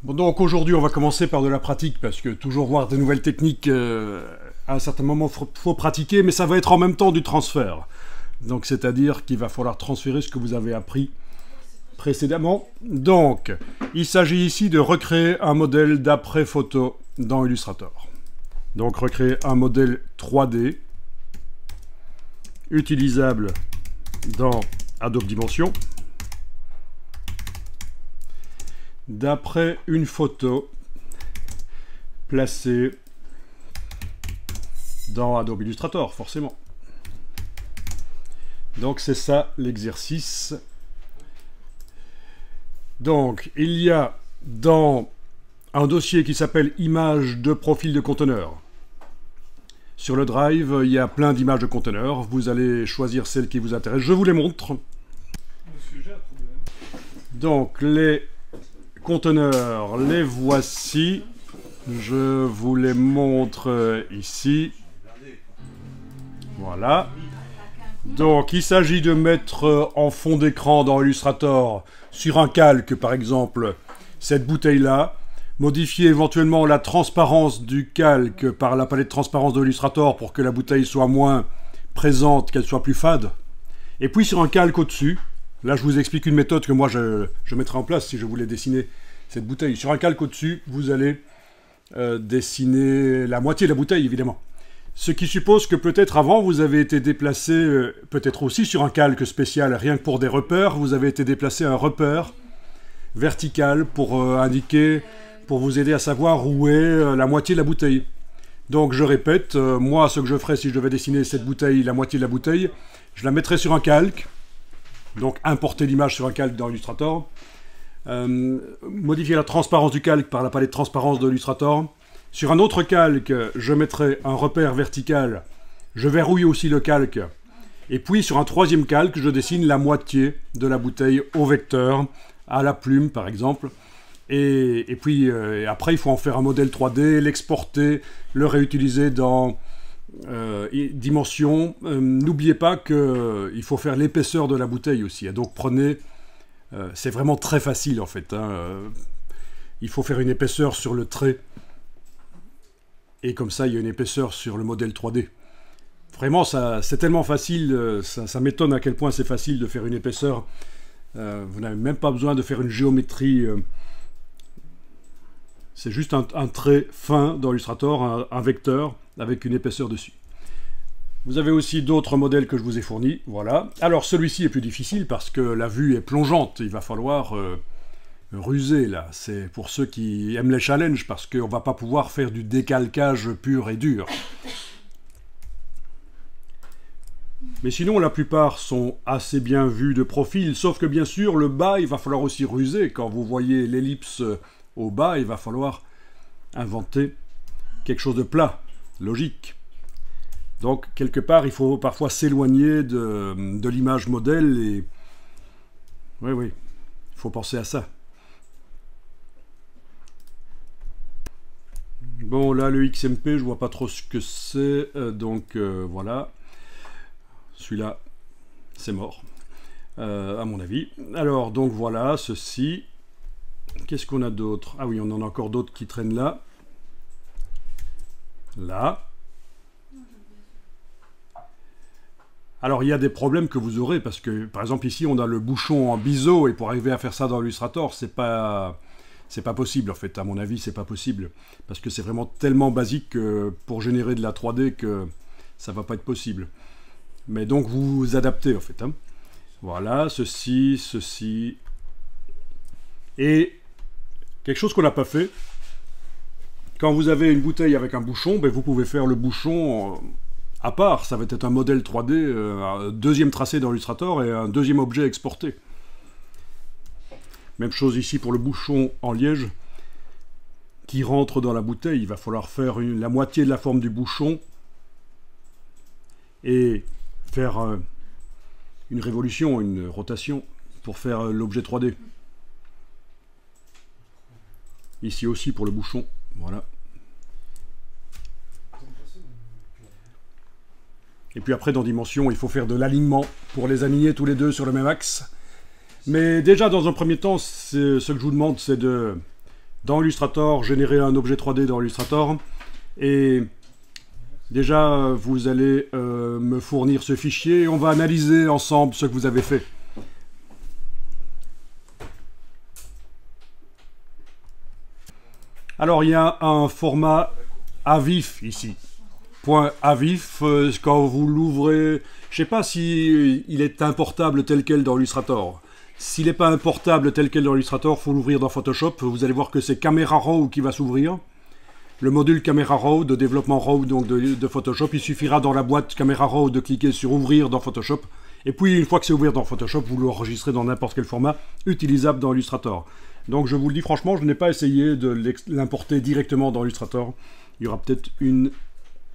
Bon, donc aujourd'hui on va commencer par de la pratique parce que toujours voir des nouvelles techniques à un certain moment faut pratiquer, mais ça va être en même temps du transfert. Donc c'est-à-dire qu'il va falloir transférer ce que vous avez appris précédemment. Donc il s'agit ici de recréer un modèle d'après photo dans Illustrator. Donc recréer un modèle 3D utilisable dans Adobe Dimension d'après une photo placée dans Adobe Illustrator, forcément. Donc c'est ça l'exercice. Donc il y a dans un dossier qui s'appelle images de profil de conteneur. Sur le drive, il y a plein d'images de conteneurs. Vous allez choisir celle qui vous intéresse. Je vous les montre. Monsieur, j'ai un problème. Donc les conteneurs, les voici. Je vous les montre ici. Voilà. Donc il s'agit de mettre en fond d'écran dans Illustrator, sur un calque par exemple, cette bouteille-là. Modifier éventuellement la transparence du calque par la palette de transparence de Illustrator pour que la bouteille soit moins présente, qu'elle soit plus fade. Et puis sur un calque au-dessus, là je vous explique une méthode que moi je mettrai en place si je voulais dessiner cette bouteille. Sur un calque au-dessus, vous allez dessiner la moitié de la bouteille évidemment. Ce qui suppose que peut-être avant vous avez été déplacé, peut-être aussi sur un calque spécial, rien que pour des repères, vous avez été déplacé à un repère vertical pour indiquer, pour vous aider à savoir où est la moitié de la bouteille. Donc je répète, moi ce que je ferais si je devais dessiner cette bouteille, la moitié de la bouteille, je la mettrais sur un calque, donc importer l'image sur un calque dans Illustrator, modifier la transparence du calque par la palette de transparence de Illustrator. Sur un autre calque, je mettrai un repère vertical, je verrouille aussi le calque, et puis sur un troisième calque, je dessine la moitié de la bouteille au vecteur, à la plume par exemple. Et puis après, il faut en faire un modèle 3D, l'exporter, le réutiliser dans Dimension. N'oubliez pas qu'il faut faire l'épaisseur de la bouteille aussi. Donc prenez... c'est vraiment très facile en fait. Il faut faire une épaisseur sur le trait. Et comme ça, il y a une épaisseur sur le modèle 3D. Vraiment, c'est tellement facile. Ça m'étonne à quel point c'est facile de faire une épaisseur. Vous n'avez même pas besoin de faire une géométrie... c'est juste un trait fin dans Illustrator, un vecteur avec une épaisseur dessus. Vous avez aussi d'autres modèles que je vous ai fournis. Voilà. Alors celui-ci est plus difficile parce que la vue est plongeante. Il va falloir ruser là. C'est pour ceux qui aiment les challenges parce qu'on ne va pas pouvoir faire du décalcage pur et dur. Mais sinon, la plupart sont assez bien vus de profil, sauf que bien sûr, le bas, il va falloir aussi ruser. Quand vous voyez l'ellipse au bas, il va falloir inventer quelque chose de plat, logique. Donc, quelque part, il faut parfois s'éloigner de l'image modèle et... Oui, il faut penser à ça. Bon, là, le XMP, je vois pas trop ce que c'est, donc voilà. Celui-là, c'est mort, à mon avis. Alors, donc voilà, ceci... Qu'est-ce qu'on a d'autre? Ah oui, on en a encore d'autres qui traînent là. Là. Alors, il y a des problèmes que vous aurez, parce que, par exemple, ici, on a le bouchon en biseau, et pour arriver à faire ça dans Illustrator, c'est pas possible, en fait. À mon avis, c'est pas possible. Parce que c'est vraiment tellement basique pour générer de la 3D que ça va pas être possible. Mais donc, vous vous adaptez, en fait. Hein. Voilà, ceci, ceci... Et... quelque chose qu'on n'a pas fait, quand vous avez une bouteille avec un bouchon, ben vous pouvez faire le bouchon à part. Ça va être un modèle 3D, un deuxième tracé dans Illustrator et un deuxième objet exporté. Même chose ici pour le bouchon en liège qui rentre dans la bouteille. Il va falloir faire la moitié de la forme du bouchon et faire une révolution, une rotation pour faire l'objet 3D. Ici aussi pour le bouchon, voilà. Et puis après dans Dimension, il faut faire de l'alignement pour les aligner tous les deux sur le même axe. Mais déjà dans un premier temps, ce que je vous demande, c'est de dans Illustrator, générer un objet 3D dans Illustrator. Et déjà, vous allez me fournir ce fichier et on va analyser ensemble ce que vous avez fait. Alors, il y a un format AVIF ici. Point AVIF, quand vous l'ouvrez, je ne sais pas si il est importable tel quel dans Illustrator. S'il n'est pas importable tel quel dans Illustrator, il faut l'ouvrir dans Photoshop. Vous allez voir que c'est Camera Raw qui va s'ouvrir. Le module Camera Raw de développement RAW donc de Photoshop. Il suffira dans la boîte Camera Raw de cliquer sur Ouvrir dans Photoshop. Et puis, une fois que c'est ouvert dans Photoshop, vous l'enregistrez dans n'importe quel format utilisable dans Illustrator. Donc, je vous le dis franchement, je n'ai pas essayé de l'importer directement dans Illustrator. Il y aura peut-être une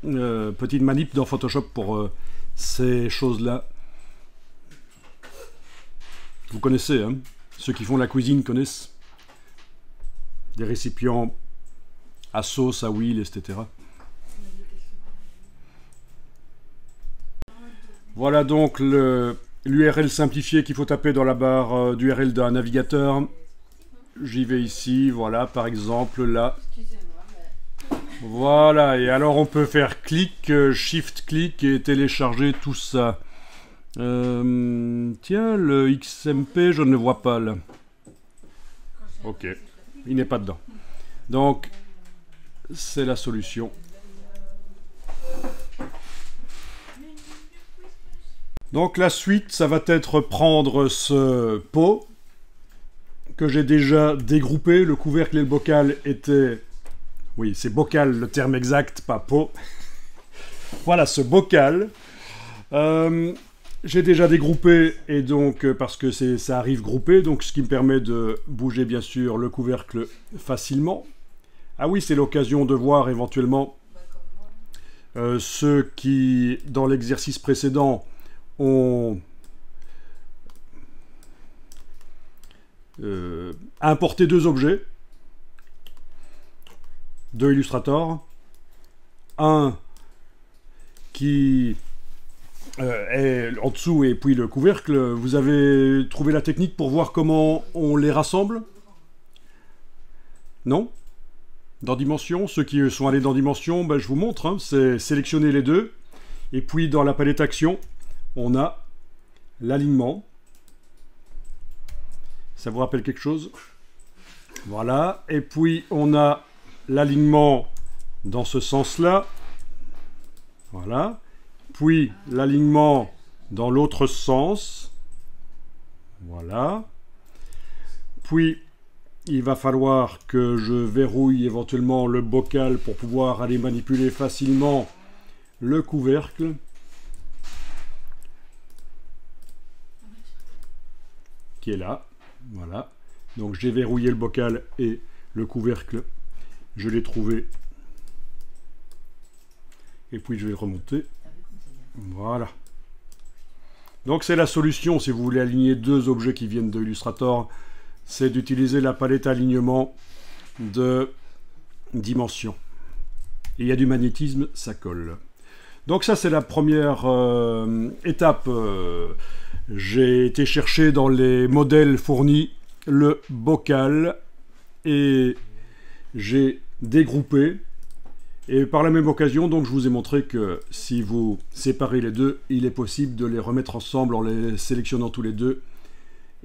petite manip dans Photoshop pour ces choses-là. Vous connaissez, hein? Ceux qui font la cuisine connaissent. Des récipients à sauce, à huile, etc. Voilà donc l'URL simplifié qu'il faut taper dans la barre d'URL d'un navigateur. J'y vais ici, voilà, par exemple, là. Voilà, et alors on peut faire clic, shift-clic et télécharger tout ça. Tiens, le XMP, je ne le vois pas là. Ok, il n'est pas dedans. Donc, c'est la solution. Donc la suite, ça va être prendre ce pot que j'ai déjà dégroupé. Le couvercle et le bocal étaient... Oui, c'est bocal le terme exact, pas pot. Voilà ce bocal. J'ai déjà dégroupé, et donc, parce que ça arrive groupé, donc ce qui me permet de bouger bien sûr le couvercle facilement. Ah oui, c'est l'occasion de voir éventuellement ceux qui, dans l'exercice précédent, ont importé deux objets de Illustrator. Un qui est en dessous et puis le couvercle. Vous avez trouvé la technique pour voir comment on les rassemble? Non? Dans Dimension, ceux qui sont allés dans Dimension, ben, je vous montre, hein, c'est sélectionner les deux. Et puis dans la palette Action, on a l'alignement. Ça vous rappelle quelque chose? Voilà. Et puis on a l'alignement dans ce sens-là. Voilà. Puis l'alignement dans l'autre sens. Voilà. Puis il va falloir que je verrouille éventuellement le bocal pour pouvoir aller manipuler facilement le couvercle. Qui est là. Voilà. Donc j'ai verrouillé le bocal et le couvercle. Je l'ai trouvé. Et puis je vais le remonter. Voilà. Donc c'est la solution si vous voulez aligner deux objets qui viennent de Illustrator. C'est d'utiliser la palette alignement de Dimension. Et il y a du magnétisme, ça colle. Donc ça c'est la première étape. J'ai été chercher dans les modèles fournis le bocal et j'ai dégroupé. Et par la même occasion, donc, je vous ai montré que si vous séparez les deux, il est possible de les remettre ensemble en les sélectionnant tous les deux.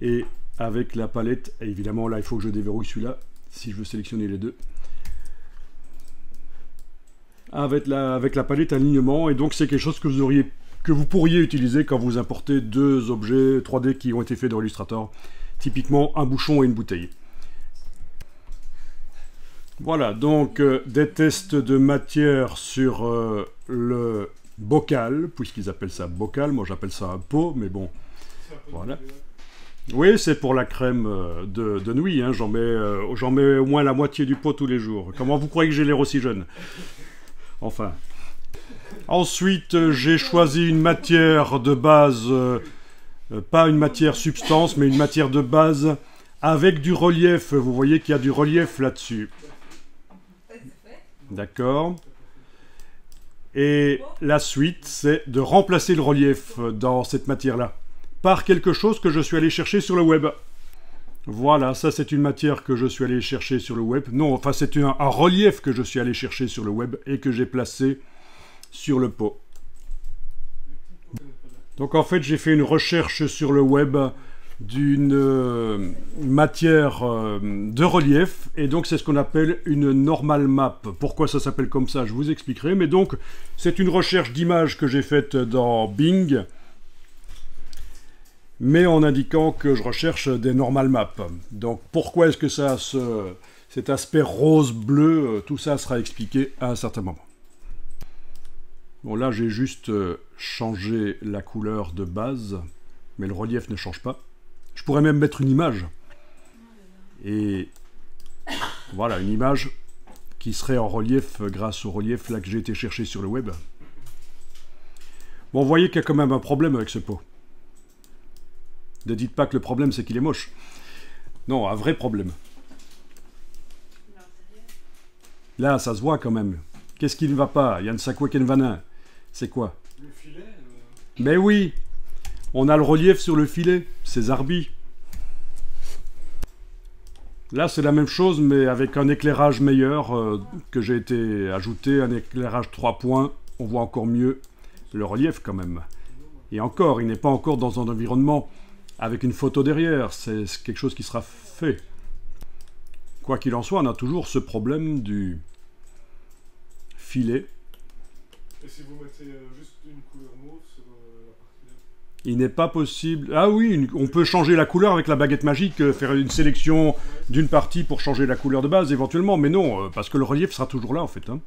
Et avec la palette, et évidemment là il faut que je déverrouille celui-là, si je veux sélectionner les deux. Avec la palette alignement, et donc c'est quelque chose que vous pourriez utiliser quand vous importez deux objets 3D qui ont été faits dans Illustrator. Typiquement un bouchon et une bouteille. Voilà, donc des tests de matière sur le bocal, puisqu'ils appellent ça bocal, moi j'appelle ça un pot, mais bon, voilà. Oui, c'est pour la crème de nouilles, hein. J'en mets au moins la moitié du pot tous les jours. Comment vous croyez que j'ai l'air aussi jeune? Enfin. Ensuite, j'ai choisi une matière de base, pas une matière substance, mais une matière de base avec du relief. Vous voyez qu'il y a du relief là-dessus. D'accord. Et la suite, c'est de remplacer le relief dans cette matière-là par quelque chose que je suis allé chercher sur le web. Voilà, ça c'est une matière que je suis allé chercher sur le web. Non, enfin c'est un relief que je suis allé chercher sur le web et que j'ai placé sur le pot. Donc en fait j'ai fait une recherche sur le web d'une matière de relief et donc c'est ce qu'on appelle une normal map. Pourquoi ça s'appelle comme ça, je vous expliquerai. Mais donc c'est une recherche d'image que j'ai faite dans Bing, mais en indiquant que je recherche des normal maps. Donc pourquoi est-ce que ça a cet aspect rose-bleu, tout ça sera expliqué à un certain moment. Bon là j'ai juste changé la couleur de base, mais le relief ne change pas. Je pourrais même mettre une image. Et voilà, une image qui serait en relief grâce au relief là que j'ai été chercher sur le web. Bon, vous voyez qu'il y a quand même un problème avec ce pot. Ne dites pas que le problème c'est qu'il est moche. Non, un vrai problème. Là, ça se voit quand même. Qu'est-ce qui ne va pas? Yann Sakwa Kenvanin. C'est quoi? Le filet Mais oui! On a le relief sur le filet, c'est Zarbi. Là, c'est la même chose, mais avec un éclairage meilleur que j'ai été ajouté, un éclairage 3 points. On voit encore mieux le relief quand même. Et encore, il n'est pas encore dans un environnement avec une photo derrière. C'est quelque chose qui sera fait. Quoi qu'il en soit, on a toujours ce problème du filet. Et si vous mettez juste une couleur mauve sur la partie là? Il n'est pas possible... Ah oui, on peut changer la couleur avec la baguette magique, faire une sélection d'une partie pour changer la couleur de base éventuellement, mais non, parce que le relief sera toujours là en fait. Hein.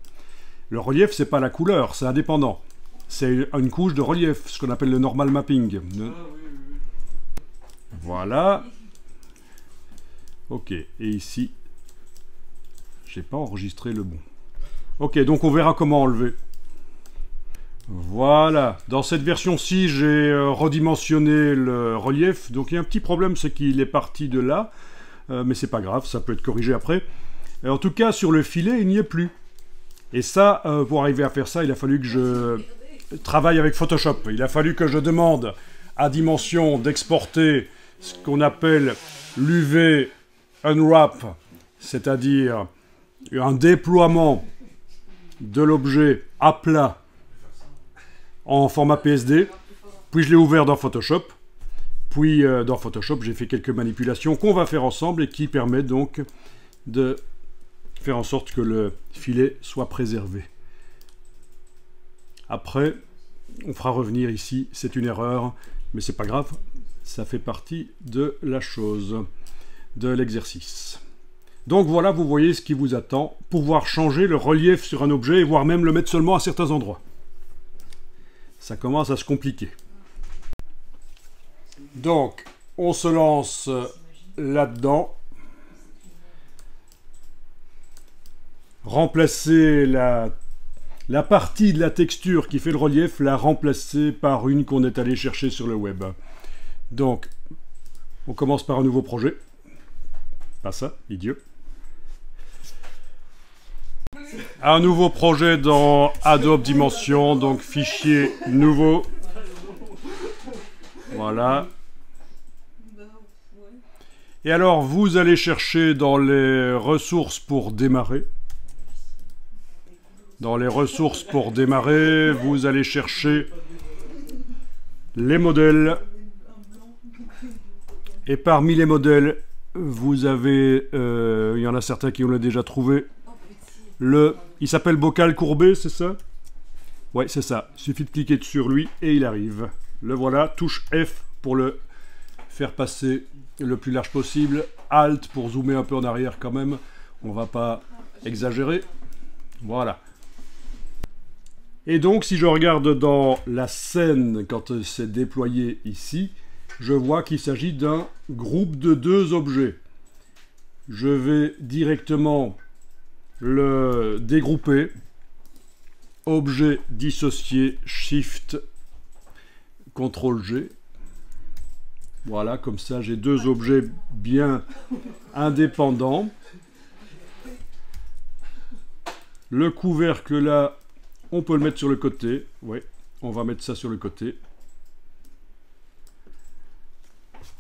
Le relief, c'est pas la couleur, c'est indépendant. C'est une couche de relief, ce qu'on appelle le normal mapping. Ah oui, oui, oui. Voilà. Ok, et ici, j'ai pas enregistré le bon. Ok, donc on verra comment enlever. Voilà, dans cette version-ci, j'ai redimensionné le relief. Donc il y a un petit problème, c'est qu'il est parti de là. Mais c'est pas grave, ça peut être corrigé après. Et en tout cas, sur le filet, il n'y est plus. Et ça, pour arriver à faire ça, il a fallu que je travaille avec Photoshop. Il a fallu que je demande à Dimension d'exporter ce qu'on appelle l'UV Unwrap, c'est-à-dire un déploiement de l'objet à plat en format PSD, puis je l'ai ouvert dans Photoshop, puis dans Photoshop j'ai fait quelques manipulations qu'on va faire ensemble et qui permettent donc de faire en sorte que le filet soit préservé. Après, on fera revenir ici, c'est une erreur, mais c'est pas grave, ça fait partie de la chose, de l'exercice. Donc voilà, vous voyez ce qui vous attend, pouvoir changer le relief sur un objet, voire même le mettre seulement à certains endroits. Ça commence à se compliquer. Donc, on se lance là-dedans. Remplacer la partie de la texture qui fait le relief, la remplacer par une qu'on est allé chercher sur le web. Donc, on commence par un nouveau projet. Pas ça, idiot. Un nouveau projet dans Adobe Dimension, donc fichier nouveau. Voilà. Et alors, vous allez chercher dans les ressources pour démarrer. Dans les ressources pour démarrer, vous allez chercher les modèles. Et parmi les modèles, vous avez, il y en a certains qui l'ont déjà trouvé, il s'appelle bocal courbé, c'est ça? Ouais, c'est ça. Il suffit de cliquer sur lui et il arrive. Le voilà, touche F pour le faire passer le plus large possible. Alt pour zoomer un peu en arrière quand même. On va pas exagérer. Voilà. Et donc, si je regarde dans la scène, quand c'est déployé ici, je vois qu'il s'agit d'un groupe de 2 objets. Je vais directement le dégrouper. Objet dissocié, Shift, CTRL G. Voilà, comme ça j'ai 2 objets bien indépendants. Le couvercle là, on peut le mettre sur le côté. Oui, on va mettre ça sur le côté.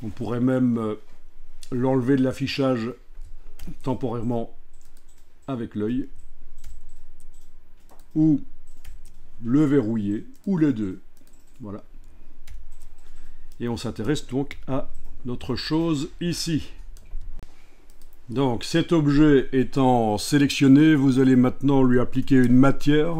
On pourrait même l'enlever de l'affichage temporairement avec l'œil, ou le verrouiller, ou les deux. Voilà. Et on s'intéresse donc à notre chose ici. Donc cet objet étant sélectionné, vous allez maintenant lui appliquer une matière.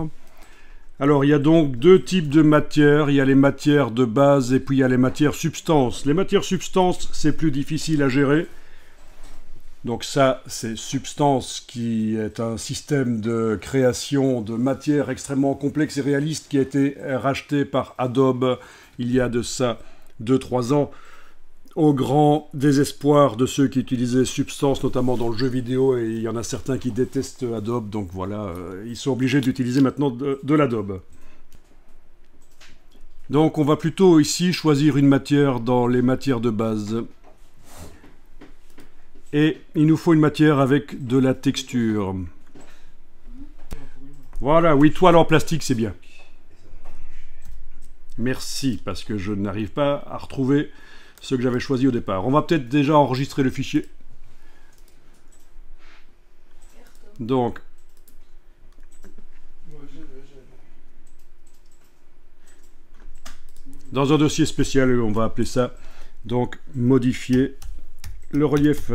Alors il y a donc deux types de matières, il y a les matières de base et puis il y a les matières substances. Les matières substances, c'est plus difficile à gérer. Donc ça, c'est Substance qui est un système de création de matière extrêmement complexe et réaliste qui a été racheté par Adobe il y a de ça 2-3 ans, au grand désespoir de ceux qui utilisaient Substance, notamment dans le jeu vidéo, et il y en a certains qui détestent Adobe, donc voilà, ils sont obligés d'utiliser maintenant de l'Adobe. Donc on va plutôt ici choisir une matière dans les matières de base. Et il nous faut une matière avec de la texture. Voilà, oui, toile en plastique, c'est bien. Merci, parce que je n'arrive pas à retrouver ce que j'avais choisi au départ. On va peut-être déjà enregistrer le fichier. Donc, dans un dossier spécial, on va appeler ça, donc, modifier le relief.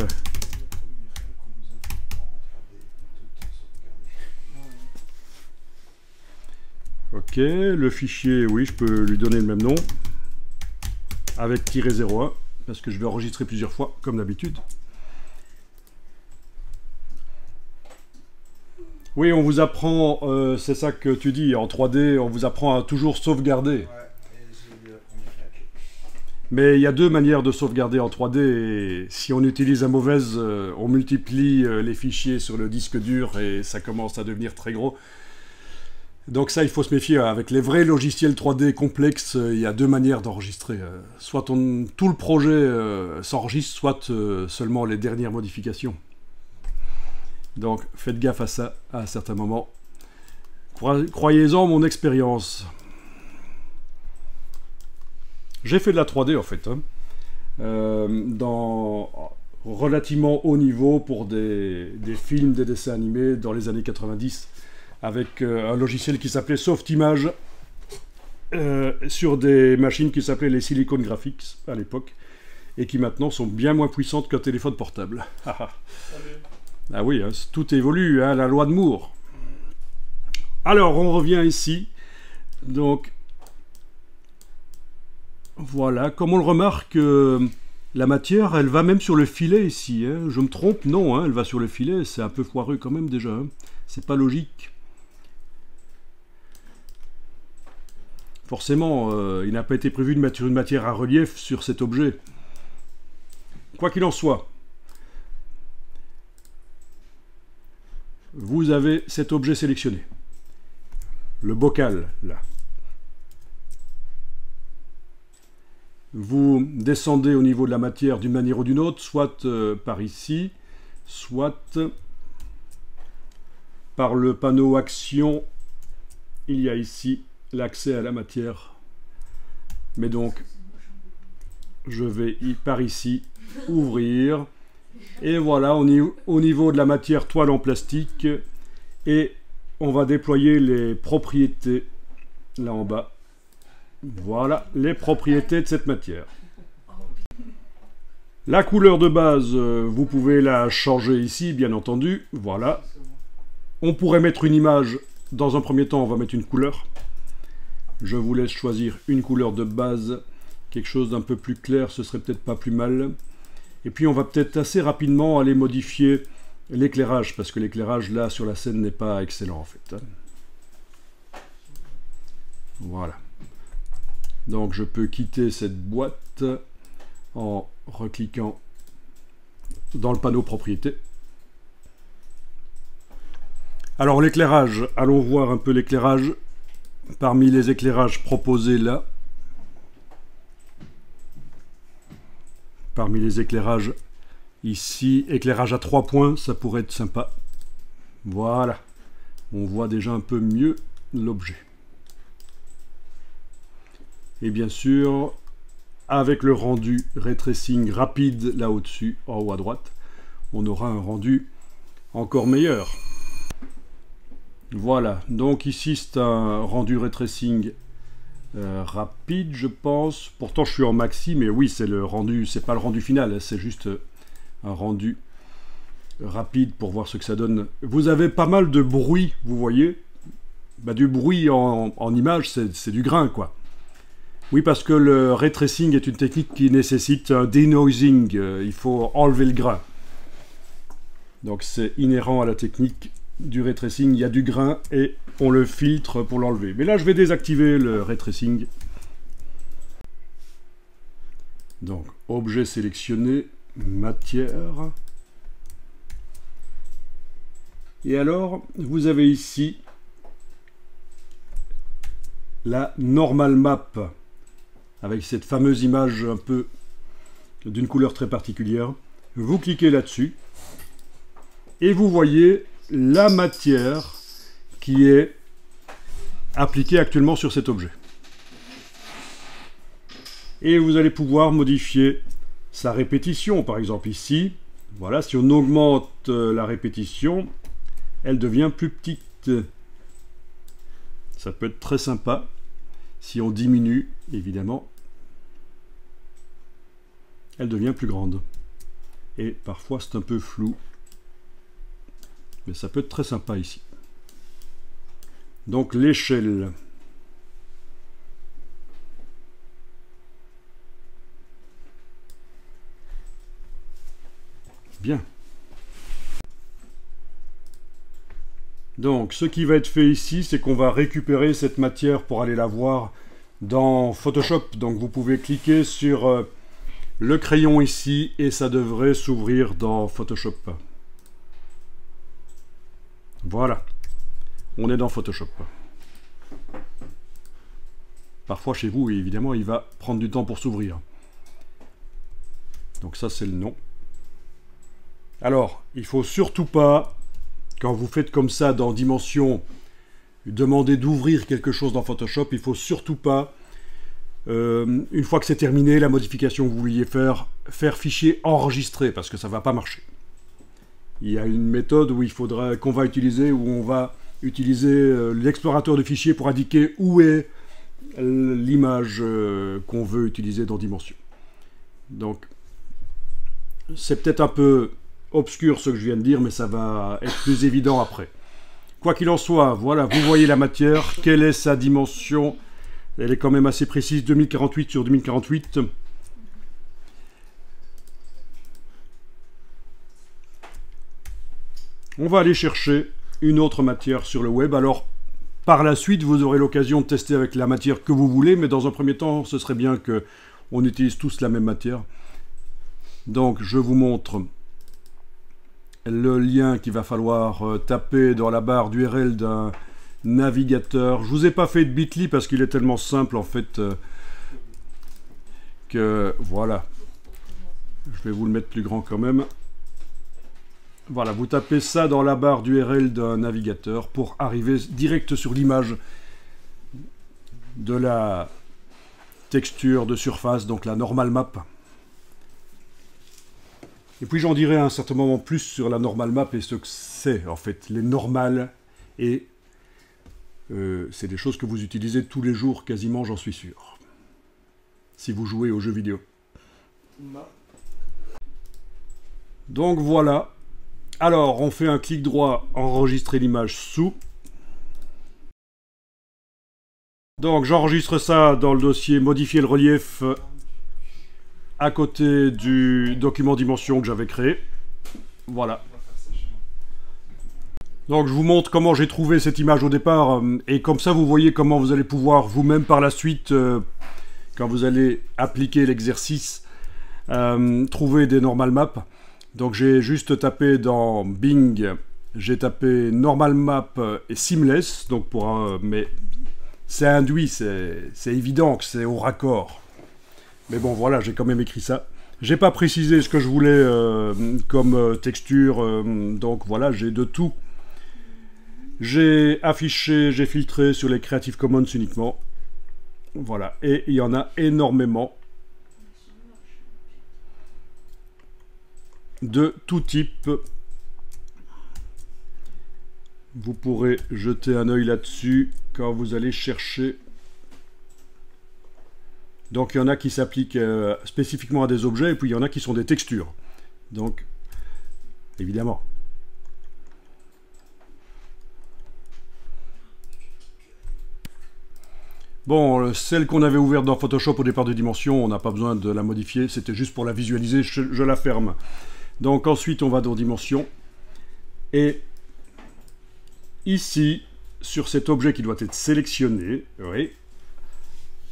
Ok, le fichier, oui, je peux lui donner le même nom, avec -01, parce que je vais enregistrer plusieurs fois, comme d'habitude. Oui, on vous apprend, c'est ça que tu dis, en 3D, on vous apprend à toujours sauvegarder. Ouais, et j'ai vu la première réaction. Mais il y a deux manières de sauvegarder en 3D, et si on utilise la mauvaise, on multiplie les fichiers sur le disque dur, et ça commence à devenir très gros. Donc ça, il faut se méfier. Avec les vrais logiciels 3D complexes, il y a deux manières d'enregistrer. Soit tout le projet s'enregistre, soit seulement les dernières modifications. Donc faites gaffe à ça à certains moments. Croyez-en mon expérience. J'ai fait de la 3D en fait, hein, dans relativement haut niveau pour des films, des dessins animés dans les années 90, avec un logiciel qui s'appelait Softimage, sur des machines qui s'appelaient les Silicon Graphics à l'époque, et qui maintenant sont bien moins puissantes qu'un téléphone portable. Ah oui, hein, tout évolue, hein, la loi de Moore. Alors, on revient ici. Donc, voilà, comme on le remarque, la matière, elle va même sur le filet ici. Hein. Je me trompe? Non, hein, elle va sur le filet. C'est un peu foireux quand même déjà. Hein. C'est pas logique. Forcément, il n'a pas été prévu de mettre une matière à relief sur cet objet. Quoi qu'il en soit, vous avez cet objet sélectionné. Le bocal, là. Vous descendez au niveau de la matière d'une manière ou d'une autre, soit par ici, soit par le panneau Action. Il y a ici l'accès à la matière. Mais donc, je vais par ici ouvrir. Et voilà, on est au niveau de la matière toile en plastique. Et on va déployer les propriétés là en bas. Voilà les propriétés de cette matière. La couleur de base, vous pouvez la changer ici, bien entendu. Voilà. On pourrait mettre une image. Dans un premier temps, on va mettre une couleur. Je vous laisse choisir une couleur de base. Quelque chose d'un peu plus clair, ce serait peut-être pas plus mal. Et puis on va peut-être assez rapidement aller modifier l'éclairage, parce que l'éclairage là sur la scène n'est pas excellent en fait. Voilà. Donc je peux quitter cette boîte en recliquant dans le panneau propriété. Alors l'éclairage, allons voir un peu l'éclairage. Parmi les éclairages proposés là, parmi les éclairages ici, éclairage à 3 points, ça pourrait être sympa. Voilà, on voit déjà un peu mieux l'objet. Et bien sûr, avec le rendu ray tracing rapide là au-dessus, en haut à droite, on aura un rendu encore meilleur. Voilà, donc ici c'est un rendu ray tracing rapide, je pense. Pourtant je suis en maxi, mais oui, c'est le rendu, c'est pas le rendu final, c'est juste un rendu rapide pour voir ce que ça donne. Vous avez pas mal de bruit, vous voyez. Bah, du bruit en image, c'est du grain, quoi. Oui, parce que le ray tracing est une technique qui nécessite un denoising. Il faut enlever le grain. Donc c'est inhérent à la technique du ray tracing. Il y a du grain et on le filtre pour l'enlever. Mais là, je vais désactiver le ray tracing. Donc, objet sélectionné, matière. Et alors, vous avez ici la normal map, avec cette fameuse image un peu d'une couleur très particulière. Vous cliquez là-dessus, et vous voyez la matière qui est appliquée actuellement sur cet objet. Et vous allez pouvoir modifier sa répétition, par exemple ici. Voilà, si on augmente la répétition, elle devient plus petite. Ça peut être très sympa. Si on diminue, évidemment, elle devient plus grande. Et parfois, c'est un peu flou. Mais ça peut être très sympa ici. Donc, l'échelle. Bien. Donc, ce qui va être fait ici, c'est qu'on va récupérer cette matière pour aller la voir dans Photoshop. Donc, vous pouvez cliquer sur le crayon ici et ça devrait s'ouvrir dans Photoshop. Voilà. On est dans Photoshop. Parfois, chez vous, évidemment, il va prendre du temps pour s'ouvrir. Donc, ça, c'est le nom. Alors, il faut surtout pas... Quand vous faites comme ça dans Dimension, demander d'ouvrir quelque chose dans Photoshop, il ne faut surtout pas, une fois que c'est terminé, la modification que vous vouliez faire fichier enregistré, parce que ça ne va pas marcher. Il y a une méthode où qu'on va utiliser, où on va utiliser l'explorateur de fichiers pour indiquer où est l'image qu'on veut utiliser dans Dimension. Donc, c'est peut-être un peu obscur ce que je viens de dire, mais ça va être plus évident après. Quoi qu'il en soit, voilà, vous voyez la matière, quelle est sa dimension, elle est quand même assez précise, 2048 sur 2048. On va aller chercher une autre matière sur le web, alors par la suite vous aurez l'occasion de tester avec la matière que vous voulez, mais dans un premier temps, ce serait bien qu'on utilise tous la même matière. Donc je vous montre le lien qu'il va falloir taper dans la barre d'URL d'un navigateur. Je vous ai pas fait de Bitly parce qu'il est tellement simple en fait que voilà. Je vais vous le mettre plus grand quand même. Voilà, vous tapez ça dans la barre d'URL d'un navigateur pour arriver direct sur l'image de la texture de surface, donc la normal map. Et puis j'en dirai à un certain moment plus sur la normal map et ce que c'est en fait, les normales. Et c'est des choses que vous utilisez tous les jours quasiment, j'en suis sûr. Si vous jouez aux jeux vidéo. Donc voilà. Alors on fait un clic droit, enregistrer l'image sous. Donc j'enregistre ça dans le dossier modifier le relief à côté du document Dimension que j'avais créé. Voilà. Donc je vous montre comment j'ai trouvé cette image au départ, et comme ça vous voyez comment vous allez pouvoir vous-même par la suite, quand vous allez appliquer l'exercice, trouver des normal maps. Donc j'ai juste tapé dans Bing, j'ai tapé normal map et seamless, donc mais c'est induit, c'est évident que c'est au raccord. Mais bon, voilà, j'ai quand même écrit ça. J'ai pas précisé ce que je voulais comme texture, donc voilà, j'ai de tout. J'ai affiché, j'ai filtré sur les Creative Commons uniquement. Voilà, et il y en a énormément. de tout type. Vous pourrez jeter un œil là-dessus quand vous allez chercher. Donc il y en a qui s'appliquent spécifiquement à des objets, et puis il y en a qui sont des textures. Donc, évidemment. Bon, celle qu'on avait ouverte dans Photoshop au départ de Dimension, on n'a pas besoin de la modifier, c'était juste pour la visualiser, je la ferme. Donc ensuite on va dans Dimension, et ici, sur cet objet qui doit être sélectionné, oui,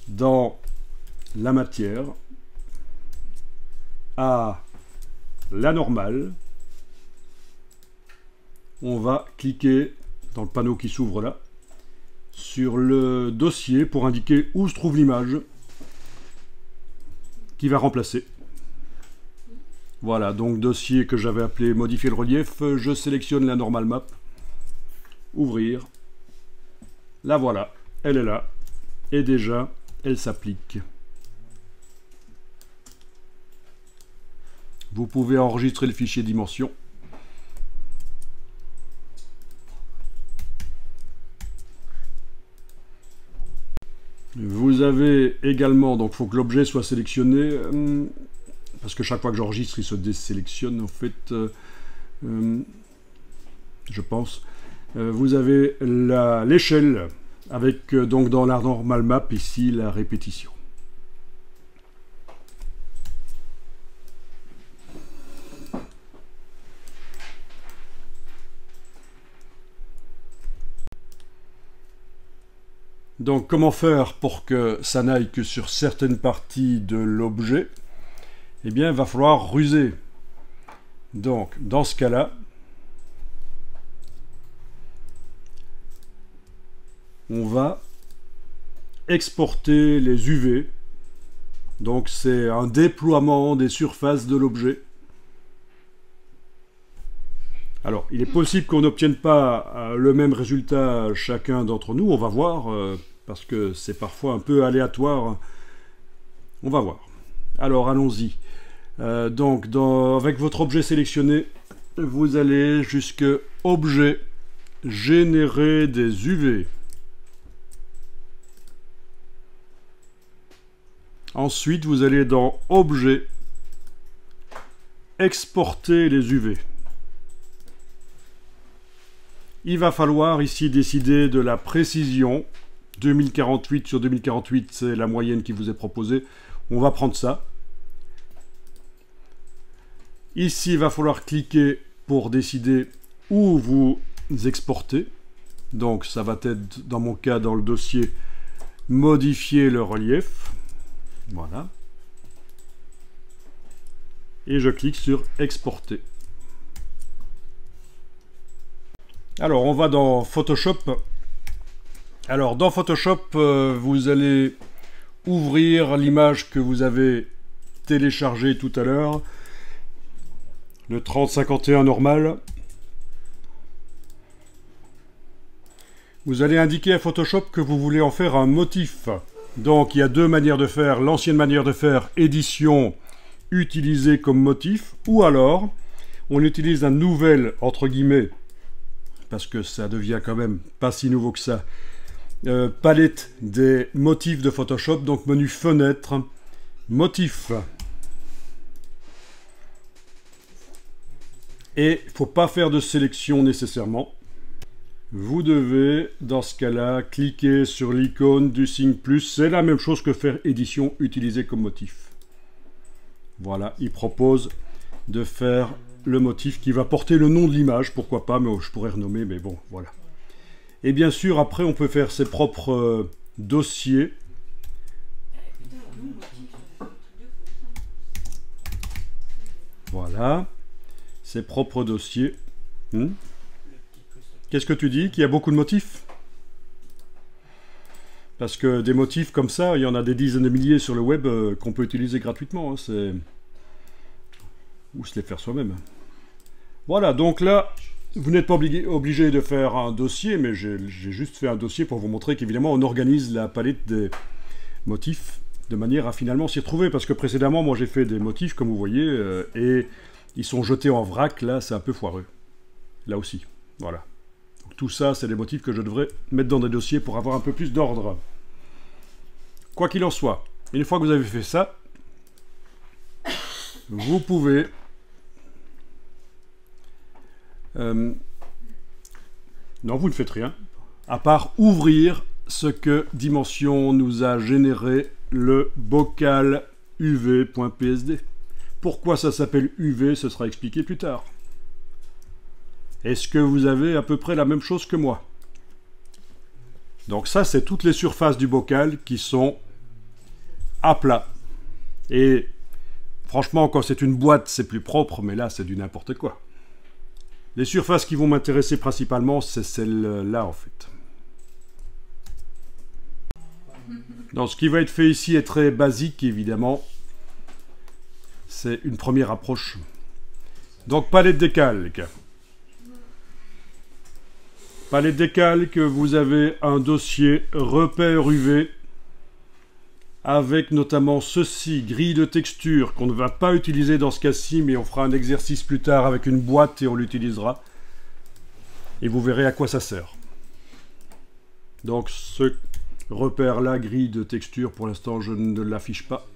dans la matière, à la normale, on va cliquer dans le panneau qui s'ouvre là, sur le dossier pour indiquer où se trouve l'image qui va remplacer. Voilà, donc dossier que j'avais appelé modifier le relief, je sélectionne la normal map, ouvrir, la voilà, elle est là, et déjà elle s'applique. Vous pouvez enregistrer le fichier dimension. Vous avez également, donc il faut que l'objet soit sélectionné, parce que chaque fois que j'enregistre, il se désélectionne en fait, je pense. Vous avez l'échelle, avec donc dans la normal map, ici, la répétition. Donc comment faire pour que ça n'aille que sur certaines parties de l'objet? Eh bien, il va falloir ruser. Donc, dans ce cas-là, on va exporter les UV. Donc, c'est un déploiement des surfaces de l'objet. Alors, il est possible qu'on n'obtienne pas le même résultat chacun d'entre nous. On va voir, parce que c'est parfois un peu aléatoire. On va voir. Alors, allons-y. Donc, avec votre objet sélectionné, vous allez jusque Objet, générer des UV. Ensuite, vous allez dans Objet, exporter les UV. Il va falloir ici décider de la précision. 2048 sur 2048, c'est la moyenne qui vous est proposée. On va prendre ça. Ici, il va falloir cliquer pour décider où vous exportez. Donc, ça va être, dans mon cas, dans le dossier, modifier le relief. Voilà. Et je clique sur exporter. Alors, on va dans Photoshop. Alors, dans Photoshop, vous allez ouvrir l'image que vous avez téléchargée tout à l'heure. Le 3051 normal. Vous allez indiquer à Photoshop que vous voulez en faire un motif. Donc, il y a deux manières de faire. L'ancienne manière de faire, édition, utiliser comme motif. Ou alors, on utilise un nouvel, entre guillemets, parce que ça devient quand même pas si nouveau que ça, palette des motifs de Photoshop, donc menu fenêtre, motif. Et il ne faut pas faire de sélection nécessairement. Vous devez, dans ce cas-là, cliquer sur l'icône du signe plus. C'est la même chose que faire édition, utiliser comme motif. Voilà, il propose de faire le motif qui va porter le nom de l'image, pourquoi pas, mais je pourrais renommer, mais bon, voilà. Et bien sûr, après, on peut faire ses propres dossiers. Voilà, ses propres dossiers. Qu'est-ce que tu dis? Qu'il y a beaucoup de motifs? Parce que des motifs comme ça, il y en a des dizaines de milliers sur le web qu'on peut utiliser gratuitement. Hein, ou se les faire soi-même. Voilà, donc là, vous n'êtes pas obligé de faire un dossier, mais j'ai juste fait un dossier pour vous montrer qu'évidemment, on organise la palette des motifs de manière à finalement s'y retrouver. Parce que précédemment, moi, j'ai fait des motifs, comme vous voyez, et ils sont jetés en vrac, là, c'est un peu foireux. Là aussi, voilà. Donc, tout ça, c'est des motifs que je devrais mettre dans des dossiers pour avoir un peu plus d'ordre. Quoi qu'il en soit, une fois que vous avez fait ça, vous pouvez non, vous ne faites rien, à part ouvrir ce que Dimension nous a généré, le bocal uv.psd. Pourquoi ça s'appelle UV, ce sera expliqué plus tard. Est-ce que vous avez à peu près la même chose que moi? Donc ça, c'est toutes les surfaces du bocal qui sont à plat. Et franchement, quand c'est une boîte, c'est plus propre, mais là, c'est du n'importe quoi. Les surfaces qui vont m'intéresser principalement, c'est celle-là, en fait. Donc, ce qui va être fait ici est très basique, évidemment. C'est une première approche. Donc, palette des calques. Palette des calques, vous avez un dossier repère UV avec notamment ceci, grille de texture, qu'on ne va pas utiliser dans ce cas-ci, mais on fera un exercice plus tard avec une boîte et on l'utilisera. Et vous verrez à quoi ça sert. Donc ce repère-là, grille de texture, pour l'instant je ne l'affiche pas.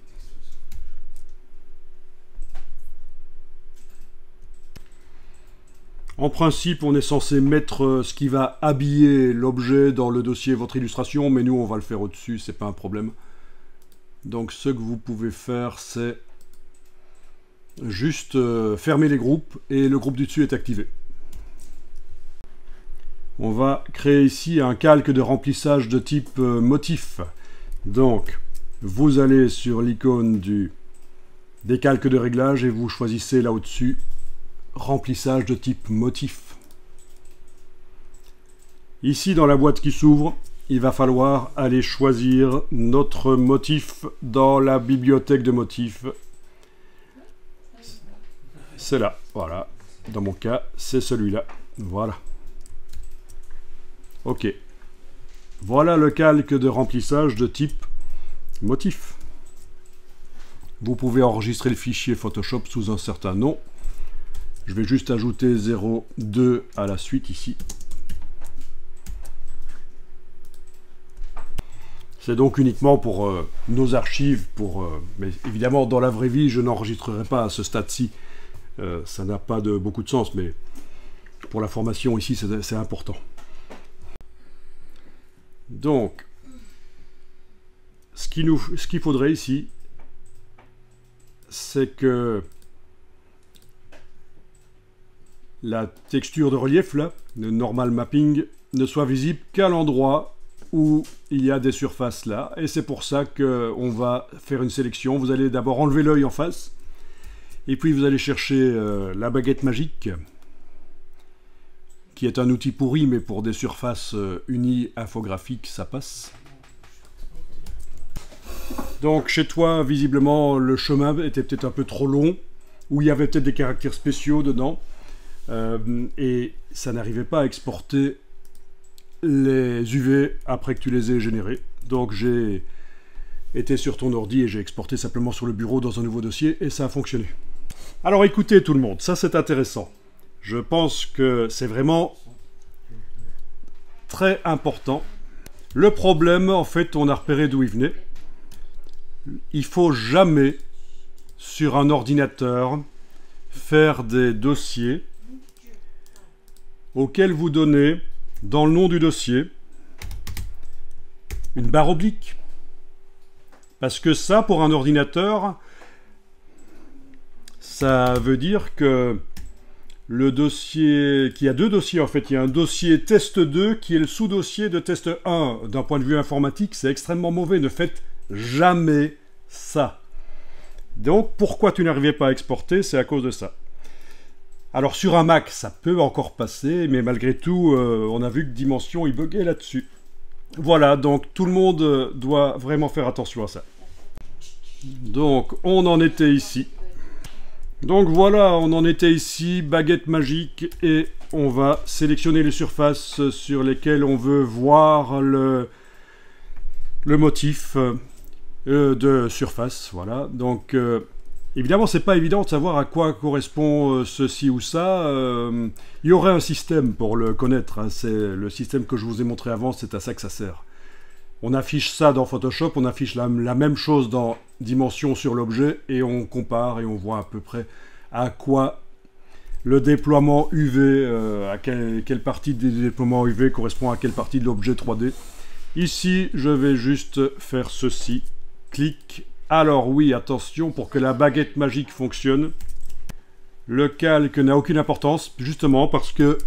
En principe, on est censé mettre ce qui va habiller l'objet dans le dossier votre illustration, mais nous on va le faire au-dessus, c'est pas un problème. Donc ce que vous pouvez faire, c'est juste fermer les groupes et le groupe du dessus est activé. On va créer ici un calque de remplissage de type motif. Donc vous allez sur l'icône des calques de réglage et vous choisissez là au-dessus remplissage de type motif. Ici dans la boîte qui s'ouvre, il va falloir aller choisir notre motif dans la bibliothèque de motifs. C'est là, voilà. Dans mon cas, c'est celui-là. Voilà. Ok. Voilà le calque de remplissage de type motif. Vous pouvez enregistrer le fichier Photoshop sous un certain nom. Je vais juste ajouter 02 à la suite ici. C'est donc uniquement pour nos archives, mais évidemment dans la vraie vie je n'enregistrerai pas à ce stade-ci, ça n'a pas beaucoup de sens, mais pour la formation ici c'est important. Donc, ce qu'il faudrait ici, c'est que la texture de relief, là, le normal mapping, ne soit visible qu'à l'endroit où il y a des surfaces là, et c'est pour ça qu'on va faire une sélection. Vous allez d'abord enlever l'œil en face, et puis vous allez chercher la baguette magique, qui est un outil pourri, mais pour des surfaces unies infographiques, ça passe. Donc chez toi, visiblement, le chemin était peut-être un peu trop long, ou il y avait peut-être des caractères spéciaux dedans, et ça n'arrivait pas à exporter les UV après que tu les aies générés. Donc j'ai été sur ton ordi et j'ai exporté simplement sur le bureau dans un nouveau dossier et ça a fonctionné. Alors écoutez tout le monde, ça c'est intéressant. Je pense que c'est vraiment très important. Le problème, en fait, on a repéré d'où il venait. Il faut jamais, sur un ordinateur, faire des dossiers auxquels vous donnez, dans le nom du dossier, une barre oblique. Parce que ça, pour un ordinateur, ça veut dire que le dossier, qu'il y a deux dossiers en fait, il y a un dossier test 2 qui est le sous-dossier de test 1. D'un point de vue informatique, c'est extrêmement mauvais, ne faites jamais ça. Donc, pourquoi tu n'arrivais pas à exporter? C'est à cause de ça. Alors, sur un Mac, ça peut encore passer, mais malgré tout, on a vu que Dimension, il buguait là-dessus. Voilà, donc tout le monde doit vraiment faire attention à ça. Donc, on en était ici. Donc voilà, on en était ici, baguette magique, et on va sélectionner les surfaces sur lesquelles on veut voir le motif de surface. Voilà, donc Évidemment, c'est pas évident de savoir à quoi correspond ceci ou ça. Il y aurait un système pour le connaître, hein. C'est le système que je vous ai montré avant, c'est à ça que ça sert. On affiche ça dans Photoshop, on affiche la même chose dans Dimension sur l'objet, et on compare et on voit à peu près à quoi le déploiement UV, à quelle partie du déploiement UV correspond à quelle partie de l'objet 3D. Ici, je vais juste faire ceci. Clic. Alors oui, attention, pour que la baguette magique fonctionne, le calque n'a aucune importance, justement parce que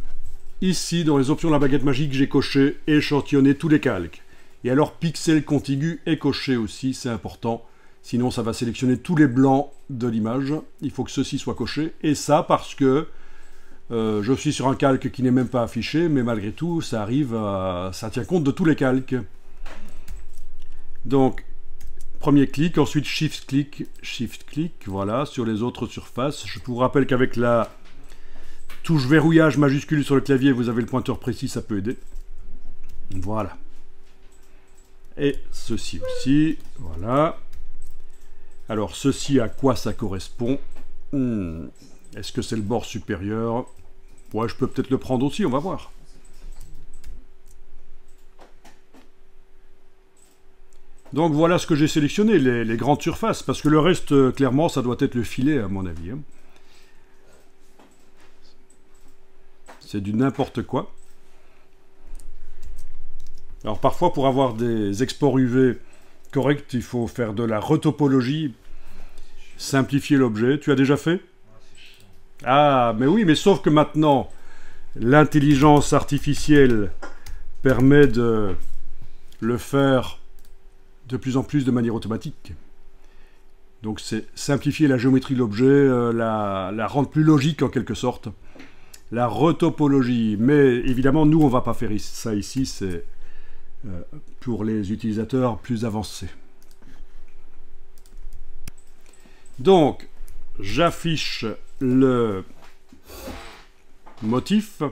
ici, dans les options de la baguette magique, j'ai coché échantillonner tous les calques. Et alors, pixel contigu est coché aussi, c'est important. Sinon, ça va sélectionner tous les blancs de l'image. Il faut que ceci soit coché. Et ça parce que je suis sur un calque qui n'est même pas affiché, mais malgré tout, ça tient compte de tous les calques. Donc, premier clic, ensuite Shift clic, voilà, sur les autres surfaces. Je vous rappelle qu'avec la touche verrouillage majuscule sur le clavier, vous avez le pointeur précis, ça peut aider. Voilà. Et ceci aussi, voilà. Alors, ceci, à quoi ça correspond? Est-ce que c'est le bord supérieur? Ouais, je peux peut-être le prendre aussi, on va voir. Donc voilà ce que j'ai sélectionné, les grandes surfaces, parce que le reste, clairement, ça doit être le filet, à mon avis. Hein. C'est du n'importe quoi. Alors parfois, pour avoir des exports UV corrects, il faut faire de la retopologie, simplifier l'objet. Tu as déjà fait? Ah, mais oui, mais sauf que maintenant, l'intelligence artificielle permet de le faire de plus en plus de manière automatique. Donc c'est simplifier la géométrie de l'objet, la rendre plus logique en quelque sorte. La retopologie. Mais évidemment, nous, on ne va pas faire ça ici, c'est pour les utilisateurs plus avancés. Donc, j'affiche le motif.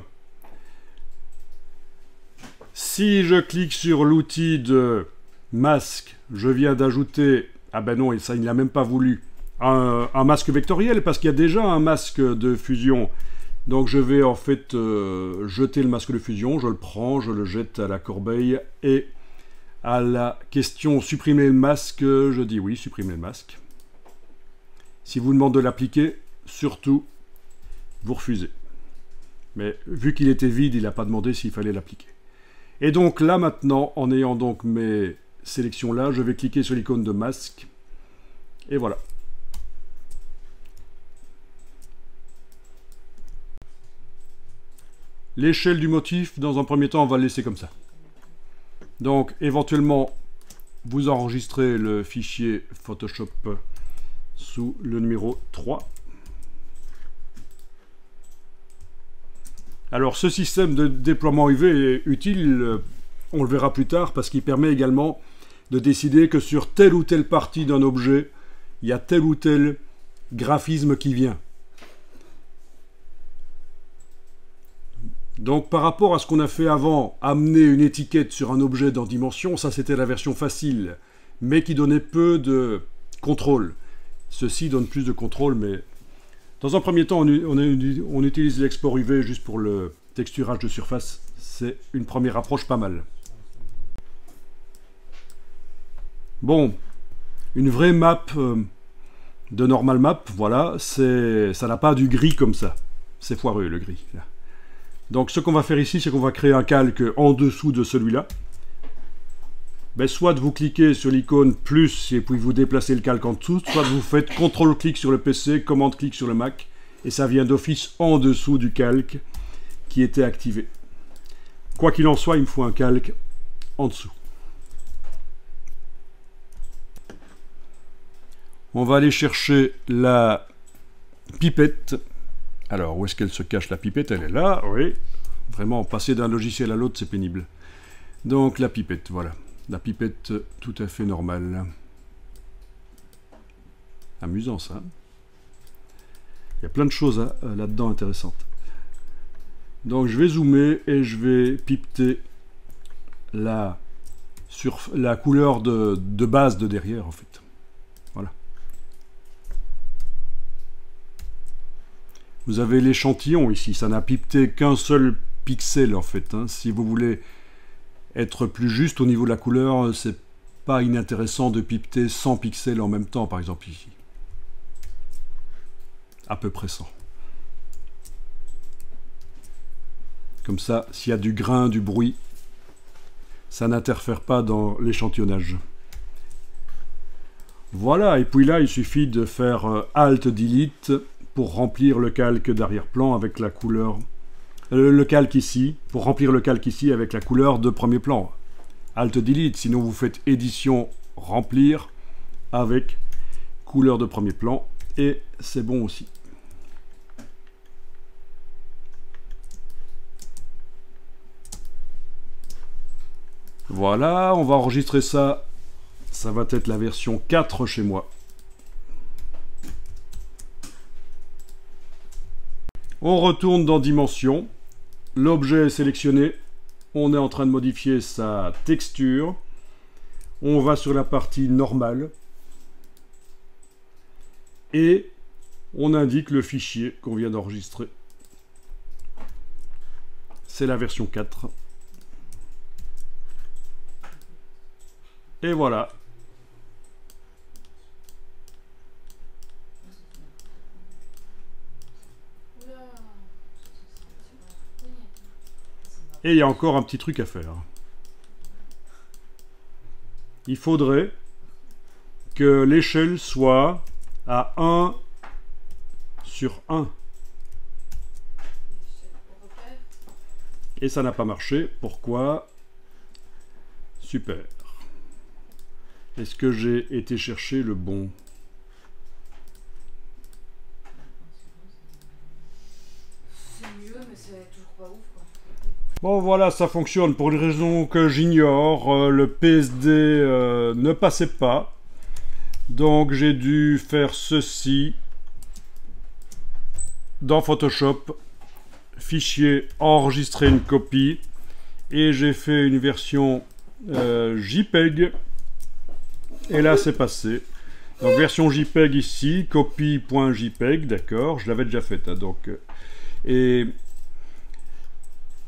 Si je clique sur l'outil de masque, je viens d'ajouter, ah ben non, et ça il n'a même pas voulu, un masque vectoriel, parce qu'il y a déjà un masque de fusion. Donc je vais en fait jeter le masque de fusion, je le prends, je le jette à la corbeille, et à la question supprimer le masque, je dis oui, supprimer le masque. Si vous demandez de l'appliquer, surtout, vous refusez. Mais vu qu'il était vide, il n'a pas demandé s'il fallait l'appliquer. Et donc là maintenant, en ayant donc mes sélections là, je vais cliquer sur l'icône de masque, et voilà. L'échelle du motif, dans un premier temps, on va le laisser comme ça. Donc, éventuellement, vous enregistrez le fichier Photoshop sous le numéro 3. Alors, ce système de déploiement UV est utile, on le verra plus tard, parce qu'il permet également de décider que sur telle ou telle partie d'un objet, il y a tel ou tel graphisme qui vient. Donc par rapport à ce qu'on a fait avant, amener une étiquette sur un objet dans Dimension, ça c'était la version facile, mais qui donnait peu de contrôle. Ceci donne plus de contrôle, mais dans un premier temps, on utilise l'export UV juste pour le texturage de surface. C'est une première approche pas mal. Bon, une vraie map de normal map, voilà, ça n'a pas du gris comme ça. C'est foireux le gris, là. Donc ce qu'on va faire ici, c'est qu'on va créer un calque en dessous de celui-là. Ben, soit vous cliquez sur l'icône plus et puis vous déplacez le calque en dessous, soit vous faites CTRL-clic sur le PC, commande-clic sur le Mac, et ça vient d'office en dessous du calque qui était activé. Quoi qu'il en soit, il me faut un calque en dessous. On va aller chercher la pipette. Alors, où est-ce qu'elle se cache, la pipette? Elle est là, oui. Vraiment, passer d'un logiciel à l'autre, c'est pénible. Donc, la pipette, voilà. La pipette tout à fait normale. Amusant, ça. Il y a plein de choses là-dedans intéressantes. Donc, je vais zoomer et je vais pipeter la couleur de base de derrière, en fait. Voilà. Vous avez l'échantillon ici, ça n'a pipeté qu'un seul pixel en fait. Hein. Si vous voulez être plus juste au niveau de la couleur, c'est pas inintéressant de pipeter 100 pixels en même temps, par exemple ici. À peu près 100. Comme ça, s'il y a du grain, du bruit, ça n'interfère pas dans l'échantillonnage. Voilà, et puis là, il suffit de faire Alt-Delete pour remplir le calque d'arrière-plan avec la couleur... le calque ici, pour remplir le calque ici avec la couleur de premier plan. Alt-Delete, sinon vous faites Édition, Remplir, avec couleur de premier plan, et c'est bon aussi. Voilà, on va enregistrer ça. Ça va être la version 4 chez moi. On retourne dans Dimension. L'objet est sélectionné. On est en train de modifier sa texture. On va sur la partie normale. Et on indique le fichier qu'on vient d'enregistrer. C'est la version 4. Et voilà. Et il y a encore un petit truc à faire. Il faudrait que l'échelle soit à 1 sur 1. Et ça n'a pas marché. Pourquoi? Super. Est-ce que j'ai été chercher le bon? C'est mieux, mais c'est toujours pas ouf, quoi. Bon voilà, ça fonctionne. Pour une raison que j'ignore, le PSD ne passait pas. Donc j'ai dû faire ceci dans Photoshop. Fichier, enregistrer une copie. Et j'ai fait une version JPEG. Et là, c'est passé. Donc, version JPEG ici, copie.jpeg, d'accord, je l'avais déjà faite. Hein, donc, et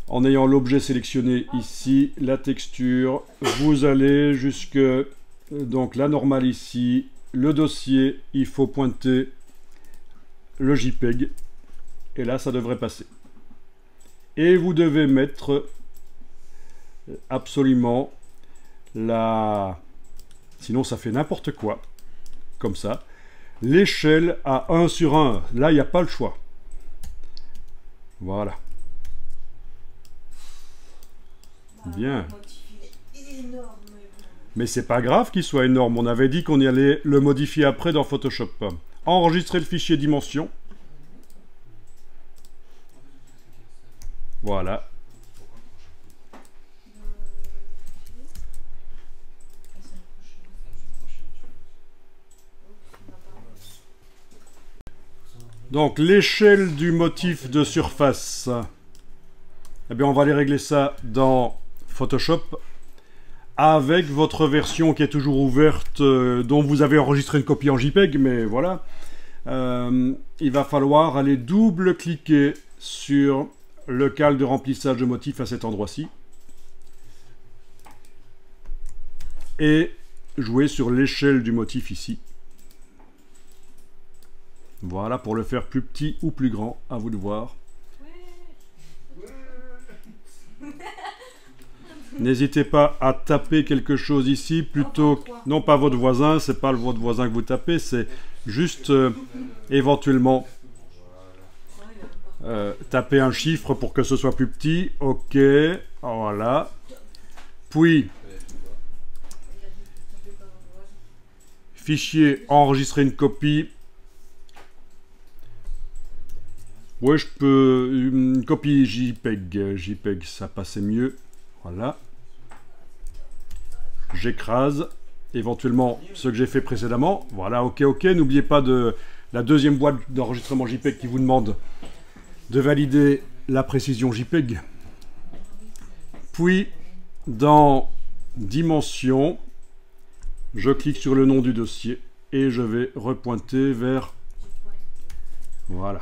en ayant l'objet sélectionné ici, la texture, vous allez jusque, donc la normale ici, le dossier, il faut pointer le JPEG. Et là, ça devrait passer. Et vous devez mettre absolument la... Sinon, ça fait n'importe quoi. Comme ça. L'échelle à 1 sur 1. Là, il n'y a pas le choix. Voilà. Bien. Mais c'est pas grave qu'il soit énorme. On avait dit qu'on y allait le modifier après dans Photoshop. Enregistrer le fichier dimension. Voilà. Donc l'échelle du motif de surface, eh bien on va aller régler ça dans Photoshop avec votre version qui est toujours ouverte, dont vous avez enregistré une copie en JPEG, mais voilà. Il va falloir aller double-cliquer sur le calque de remplissage de motif à cet endroit-ci et jouer sur l'échelle du motif ici. Voilà, pour le faire plus petit ou plus grand, à vous de voir. N'hésitez pas à taper quelque chose ici, plutôt que... Non, pas votre voisin, c'est pas votre voisin que vous tapez, c'est juste éventuellement taper un chiffre pour que ce soit plus petit. Ok, voilà. Puis, fichier, enregistrer une copie. Ouais, je peux... Une copie JPEG. JPEG, ça passait mieux. Voilà. J'écrase. Éventuellement, ce que j'ai fait précédemment. Voilà, ok, ok. N'oubliez pas de la deuxième boîte d'enregistrement JPEG qui vous demande de valider la précision JPEG. Puis, dans Dimension, je clique sur le nom du dossier et je vais repointer vers... Voilà.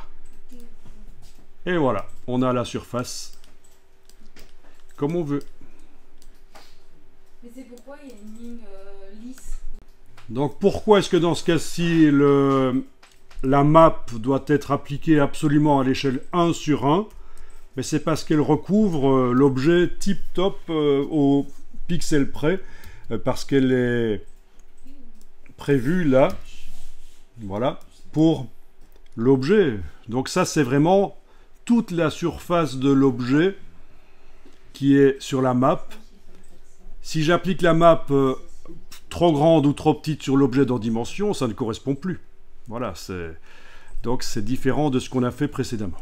Et voilà, on a la surface comme on veut. Mais c'est pourquoi il y a une ligne lisse. Donc pourquoi est-ce que dans ce cas-ci, la map doit être appliquée absolument à l'échelle 1 sur 1? Mais c'est parce qu'elle recouvre l'objet tip-top au pixel près, parce qu'elle est prévue là, voilà, pour l'objet. Donc ça, c'est vraiment toute la surface de l'objet qui est sur la map. Si j'applique la map trop grande ou trop petite sur l'objet dans dimension, ça ne correspond plus. Voilà, donc c'est différent de ce qu'on a fait précédemment.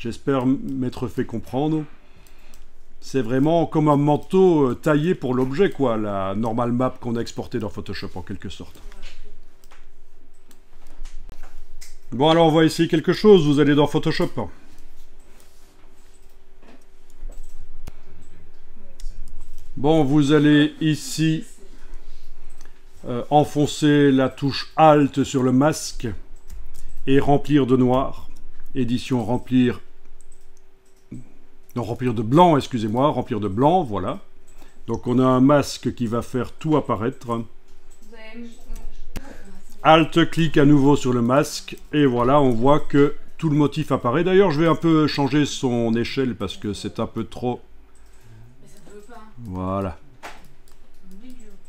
J'espère m'être fait comprendre. C'est vraiment comme un manteau taillé pour l'objet, quoi, la normal map qu'on a exportée dans Photoshop en quelque sorte. Bon, alors on va essayer quelque chose. Vous allez dans Photoshop. Bon, vous allez ici enfoncer la touche Alt sur le masque et remplir de noir. Édition remplir... Non, remplir de blanc, excusez-moi, remplir de blanc, voilà. Donc on a un masque qui va faire tout apparaître. Alt, clique à nouveau sur le masque, et voilà, on voit que tout le motif apparaît. D'ailleurs, je vais un peu changer son échelle, parce que c'est un peu trop... Mais ça peut pas. Voilà.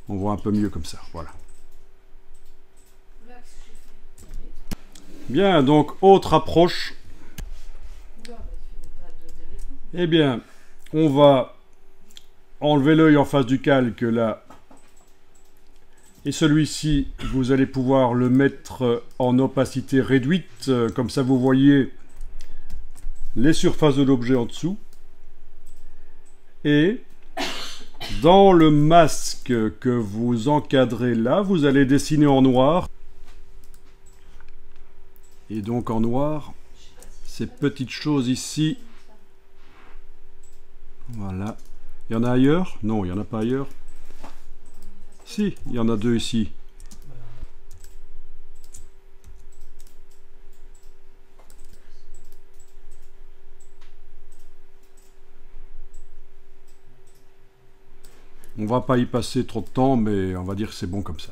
On voit un peu mieux comme ça, voilà. Oula, qu'est-ce que j'ai fait? Bien, donc, autre approche. Oula, bah, tu fais pas de développement. Eh bien, on va enlever l'œil en face du calque, là. Et celui-ci, vous allez pouvoir le mettre en opacité réduite. Comme ça, vous voyez les surfaces de l'objet en dessous. Et dans le masque que vous encadrez là, vous allez dessiner en noir. Et donc en noir, ces petites choses ici. Voilà. Il y en a ailleurs? Non, il n'y en a pas ailleurs. Si, il y en a deux ici. On va pas y passer trop de temps, mais on va dire que c'est bon comme ça.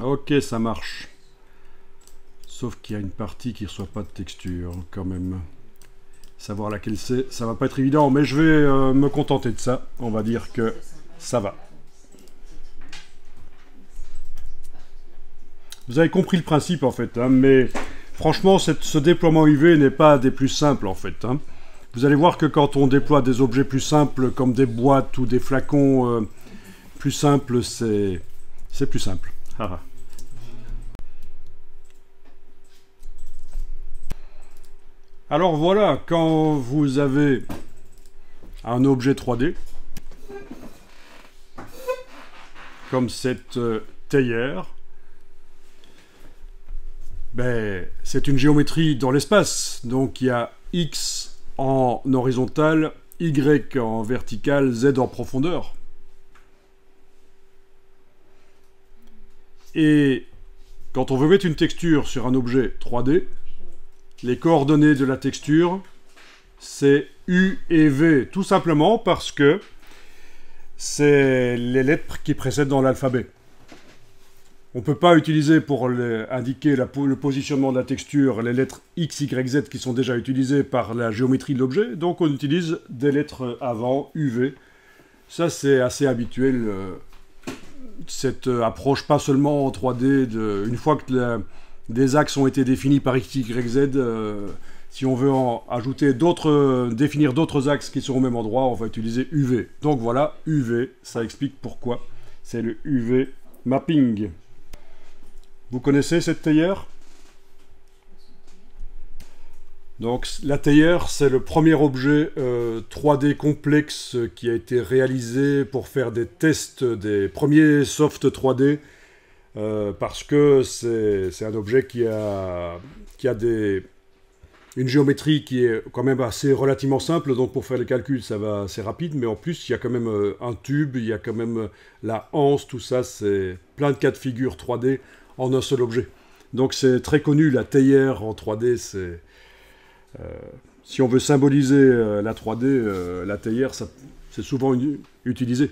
Ok, ça marche. Sauf qu'il y a une partie qui ne reçoit pas de texture, quand même. Savoir laquelle c'est, ça va pas être évident, mais je vais me contenter de ça. On va dire que ça va. Vous avez compris le principe, en fait, hein, mais franchement, ce déploiement UV n'est pas des plus simples, en fait. Hein. Vous allez voir que quand on déploie des objets plus simples, comme des boîtes ou des flacons plus simples, c'est plus simple. Alors voilà, quand vous avez un objet 3D, comme cette théière, ben, c'est une géométrie dans l'espace. Donc il y a X en horizontal, Y en vertical, Z en profondeur. Et quand on veut mettre une texture sur un objet 3D, les coordonnées de la texture, c'est U et V, tout simplement parce que c'est les lettres qui précèdent dans l'alphabet. On ne peut pas utiliser pour indiquer le positionnement de la texture les lettres X, Y, Z qui sont déjà utilisées par la géométrie de l'objet, donc on utilise des lettres avant, UV. Ça c'est assez habituel, cette approche pas seulement en 3D, une fois que des axes ont été définis par X, Y, Z, si on veut en ajouter définir d'autres axes qui sont au même endroit, on va utiliser UV. Donc voilà, UV, ça explique pourquoi c'est le UV mapping. Vous connaissez cette théière? Donc la théière, c'est le premier objet 3D complexe qui a été réalisé pour faire des tests des premiers soft 3D parce que c'est un objet qui a une géométrie qui est quand même assez relativement simple, donc pour faire les calculs, ça va assez rapide, mais en plus, il y a quand même un tube, il y a quand même la anse, tout ça, c'est plein de cas de figure 3D en un seul objet. Donc c'est très connu, la théière en 3D, c'est... si on veut symboliser la 3D, la théière, c'est souvent utilisé.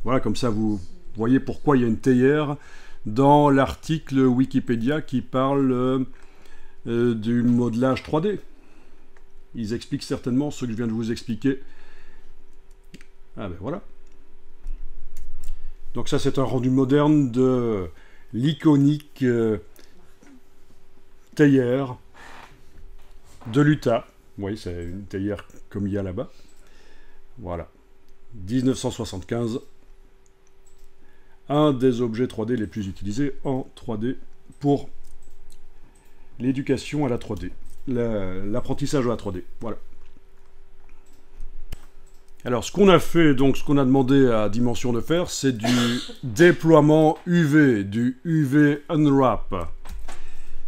Voilà, comme ça, vous voyez pourquoi il y a une théière dans l'article Wikipédia qui parle du modelage 3D. Ils expliquent certainement ce que je viens de vous expliquer. Ah ben voilà. Donc ça, c'est un rendu moderne de l'iconique théière de l'Utah. Oui, c'est une théière comme il y a là-bas. Voilà. 1975. Un des objets 3D les plus utilisés en 3D pour l'éducation à la 3D, l'apprentissage à la 3D. Voilà. Alors, ce qu'on a fait, donc ce qu'on a demandé à Dimension de faire, c'est du déploiement UV, du UV Unwrap.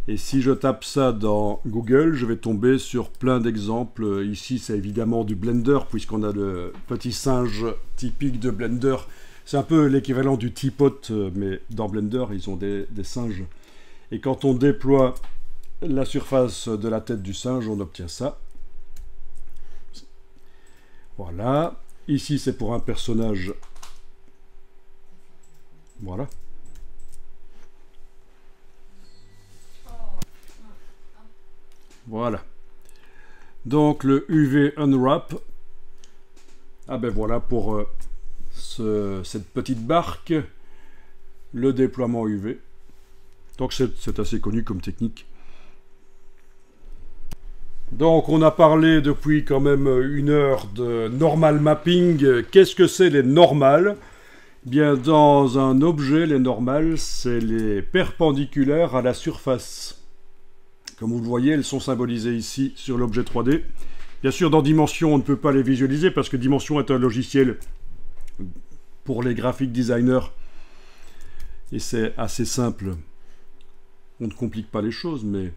Et si je tape ça dans Google, je vais tomber sur plein d'exemples. Ici, c'est évidemment du Blender, puisqu'on a le petit singe typique de Blender. C'est un peu l'équivalent du teapot, mais dans Blender, ils ont des singes. Et quand on déploie la surface de la tête du singe, on obtient ça. Voilà. Ici, c'est pour un personnage. Voilà. Voilà. Donc, le UV Unwrap. Ah ben voilà pour... cette petite barque, le déploiement UV. Donc c'est assez connu comme technique. Donc on a parlé depuis quand même 1 heure de normal mapping. Qu'est-ce que c'est les normales? Bien, dans un objet, les normales, c'est les perpendiculaires à la surface. Comme vous le voyez, elles sont symbolisées ici sur l'objet 3D. Bien sûr, dans Dimension, on ne peut pas les visualiser parce que Dimension est un logiciel pour les graphic designers. Et c'est assez simple. On ne complique pas les choses, mais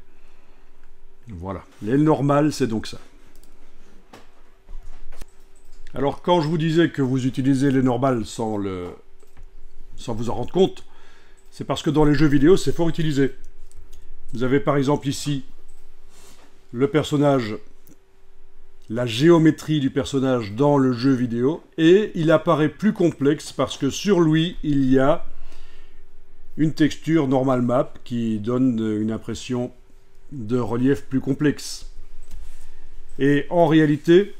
voilà. Les normales, c'est donc ça. Alors, quand je vous disais que vous utilisez les normales sans vous en rendre compte, c'est parce que dans les jeux vidéo, c'est fort utilisé. Vous avez par exemple ici le personnage, la géométrie du personnage dans le jeu vidéo, et il apparaît plus complexe parce que sur lui, il y a une texture normal map qui donne une impression de relief plus complexe. Et en réalité,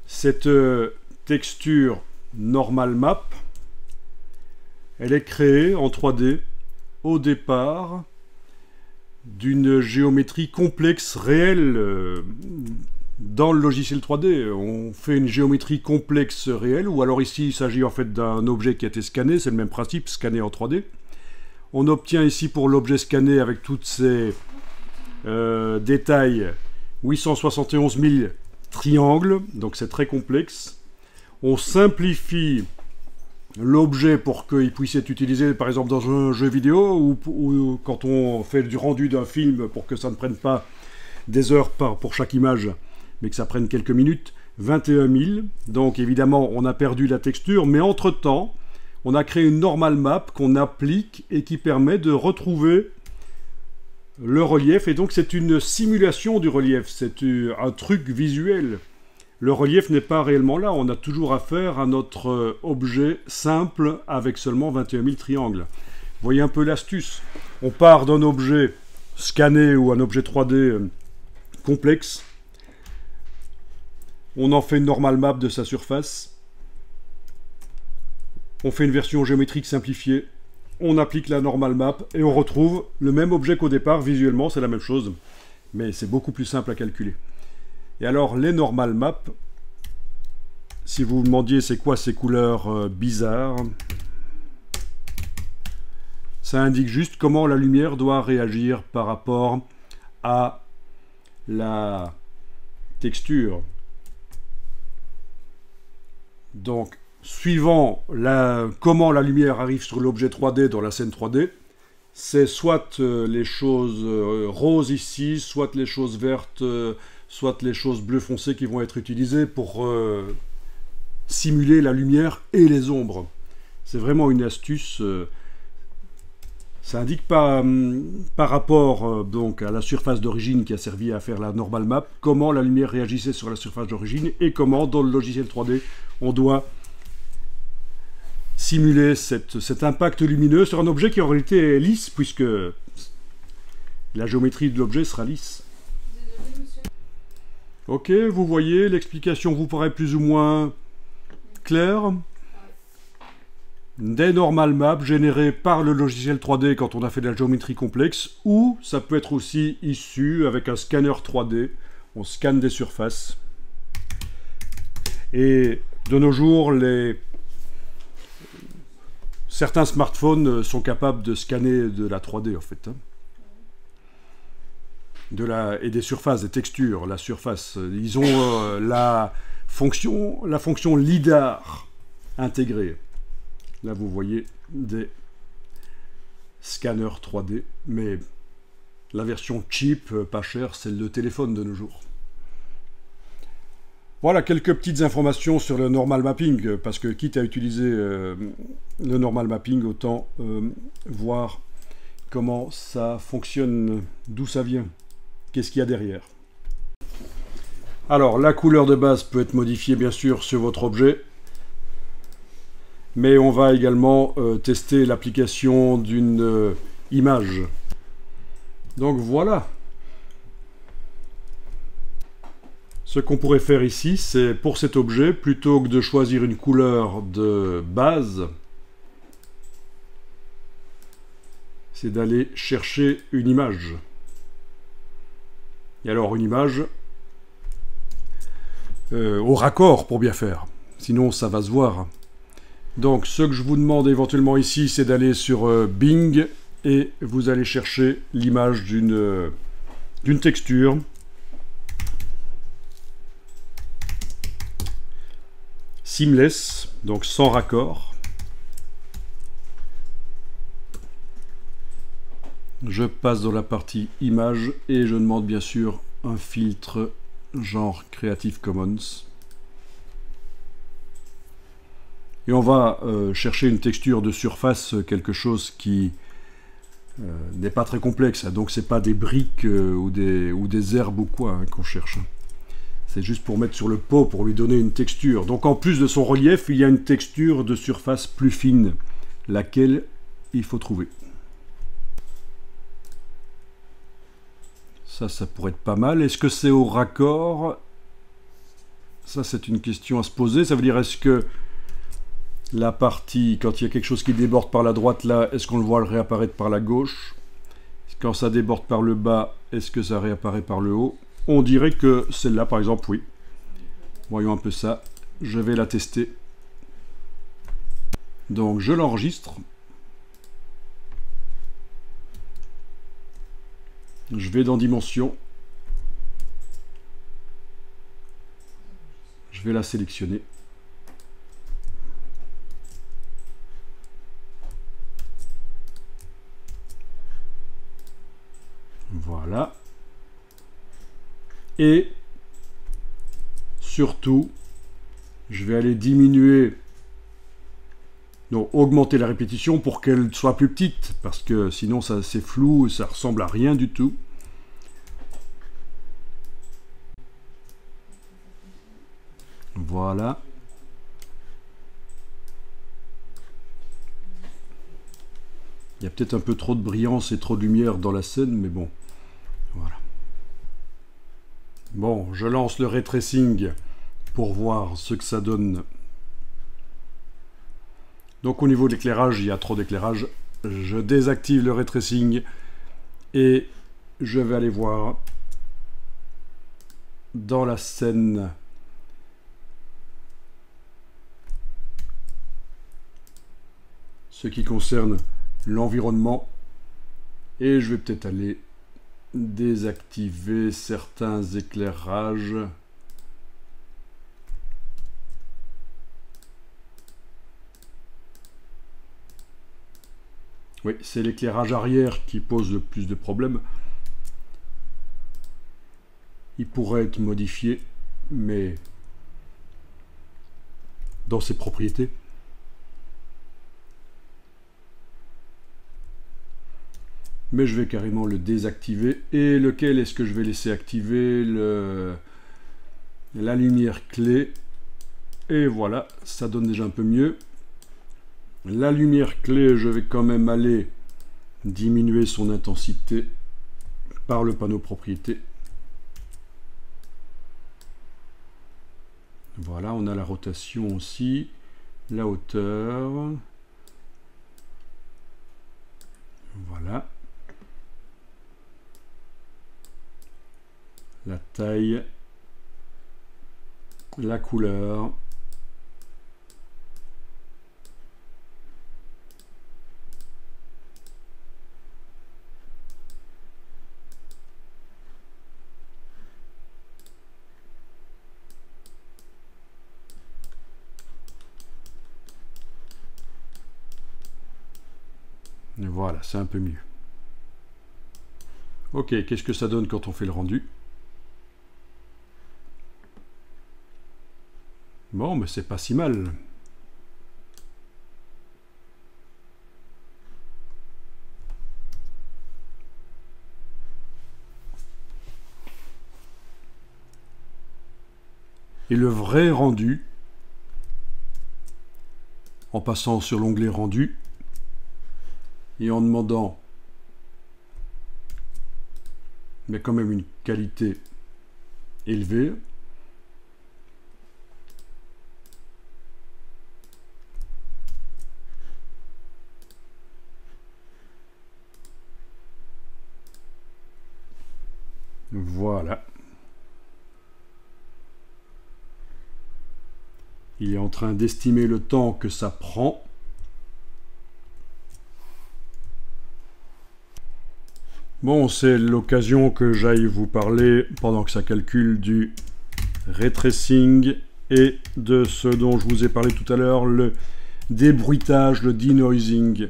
cette texture normal map, elle est créée en 3D au départ d'une géométrie complexe réelle dans le logiciel 3D. On fait une géométrie complexe réelle, ou alors ici il s'agit en fait d'un objet qui a été scanné, c'est le même principe, scanné en 3D. On obtient ici pour l'objet scanné avec toutes ces détails 871 000 triangles, donc c'est très complexe. On simplifie l'objet pour qu'il puisse être utilisé par exemple dans un jeu vidéo ou quand on fait du rendu d'un film pour que ça ne prenne pas des heures pour chaque image mais que ça prenne quelques minutes. 21 000, donc évidemment on a perdu la texture, mais entre temps on a créé une normal map qu'on applique et qui permet de retrouver le relief, et donc c'est une simulation du relief, c'est un truc visuel. Le relief n'est pas réellement là, on a toujours affaire à notre objet simple avec seulement 21 000 triangles. Vous voyez un peu l'astuce. On part d'un objet scanné ou un objet 3D complexe, on en fait une normal map de sa surface, on fait une version géométrique simplifiée, on applique la normal map et on retrouve le même objet qu'au départ. Visuellement, c'est la même chose, mais c'est beaucoup plus simple à calculer. Et alors, les normal maps, si vous vous demandiez c'est quoi ces couleurs bizarres, ça indique juste comment la lumière doit réagir par rapport à la texture. Donc, suivant comment la lumière arrive sur l'objet 3D dans la scène 3D, c'est soit les choses roses ici, soit les choses vertes, soit les choses bleu foncé qui vont être utilisées pour simuler la lumière et les ombres. C'est vraiment une astuce. Ça indique pas, par rapport donc à la surface d'origine qui a servi à faire la normal map, comment la lumière réagissait sur la surface d'origine et comment dans le logiciel 3D on doit simuler cet impact lumineux sur un objet qui en réalité est lisse puisque la géométrie de l'objet sera lisse. Désolé, monsieur. Ok, vous voyez, l'explication vous paraît plus ou moins claire. Des normal maps générées par le logiciel 3D quand on a fait de la géométrie complexe, ou ça peut être aussi issu avec un scanner 3D. On scanne des surfaces. Et de nos jours, certains smartphones sont capables de scanner de la 3D en fait. Et des surfaces, des textures, la surface. Ils ont la fonction LIDAR intégrée. Là, vous voyez des scanners 3D, mais la version cheap, pas chère, c'est le téléphone de nos jours. Voilà quelques petites informations sur le normal mapping, parce que quitte à utiliser le normal mapping, autant voir comment ça fonctionne, d'où ça vient, qu'est-ce qu'il y a derrière. Alors, la couleur de base peut être modifiée, bien sûr, sur votre objet. Mais on va également tester l'application d'une image. Donc voilà. Ce qu'on pourrait faire ici, c'est pour cet objet, plutôt que de choisir une couleur de base, c'est d'aller chercher une image. Et alors une image au raccord pour bien faire. Sinon ça va se voir. Donc ce que je vous demande éventuellement ici, c'est d'aller sur Bing et vous allez chercher l'image d'une texture. Seamless, donc sans raccord. Je passe dans la partie image et je demande bien sûr un filtre genre Creative Commons. Et on va chercher une texture de surface, quelque chose qui n'est pas très complexe. Donc c'est pas des briques ou des herbes ou quoi qu'on cherche. C'est juste pour mettre sur le pot, pour lui donner une texture. Donc en plus de son relief, il y a une texture de surface plus fine, laquelle il faut trouver. Ça pourrait être pas mal. Est-ce que c'est au raccord? Ça, c'est une question à se poser. Ça veut dire, est-ce que la partie, quand il y a quelque chose qui déborde par la droite, là, est-ce qu'on le voit réapparaître par la gauche? Quand ça déborde par le bas, est-ce que ça réapparaît par le haut? On dirait que celle-là, par exemple, oui. Voyons un peu ça. Je vais la tester. Donc, je l'enregistre. Je vais dans Dimension. Je vais la sélectionner. Voilà. Et surtout, je vais aller diminuer, non, augmenter la répétition pour qu'elle soit plus petite, parce que sinon ça c'est flou, ça ressemble à rien du tout. Voilà. Il y a peut-être un peu trop de brillance et trop de lumière dans la scène, mais bon, voilà. Bon, je lance le ray tracing pour voir ce que ça donne. Donc au niveau de l'éclairage, il y a trop d'éclairage. Je désactive le ray tracing et je vais aller voir dans la scène ce qui concerne l'environnement et je vais peut-être aller désactiver certains éclairages. Oui, c'est l'éclairage arrière qui pose le plus de problèmes. Il pourrait être modifié, mais dans ses propriétés. Mais je vais carrément le désactiver. Et lequel est-ce que je vais laisser activer? La lumière clé. Et voilà, ça donne déjà un peu mieux. La lumière clé, je vais quand même aller diminuer son intensité par le panneau propriétés. Voilà, on a la rotation aussi, la hauteur. Voilà. La taille, la couleur. Et voilà, c'est un peu mieux. Ok, qu'est-ce que ça donne quand on fait le rendu? Bon, mais c'est pas si mal. Et le vrai rendu, en passant sur l'onglet rendu et en demandant mais quand même une qualité élevée, voilà. Il est en train d'estimer le temps que ça prend. Bon, c'est l'occasion que j'aille vous parler, pendant que ça calcule, du ray tracing et de ce dont je vous ai parlé tout à l'heure, le débruitage, le denoising,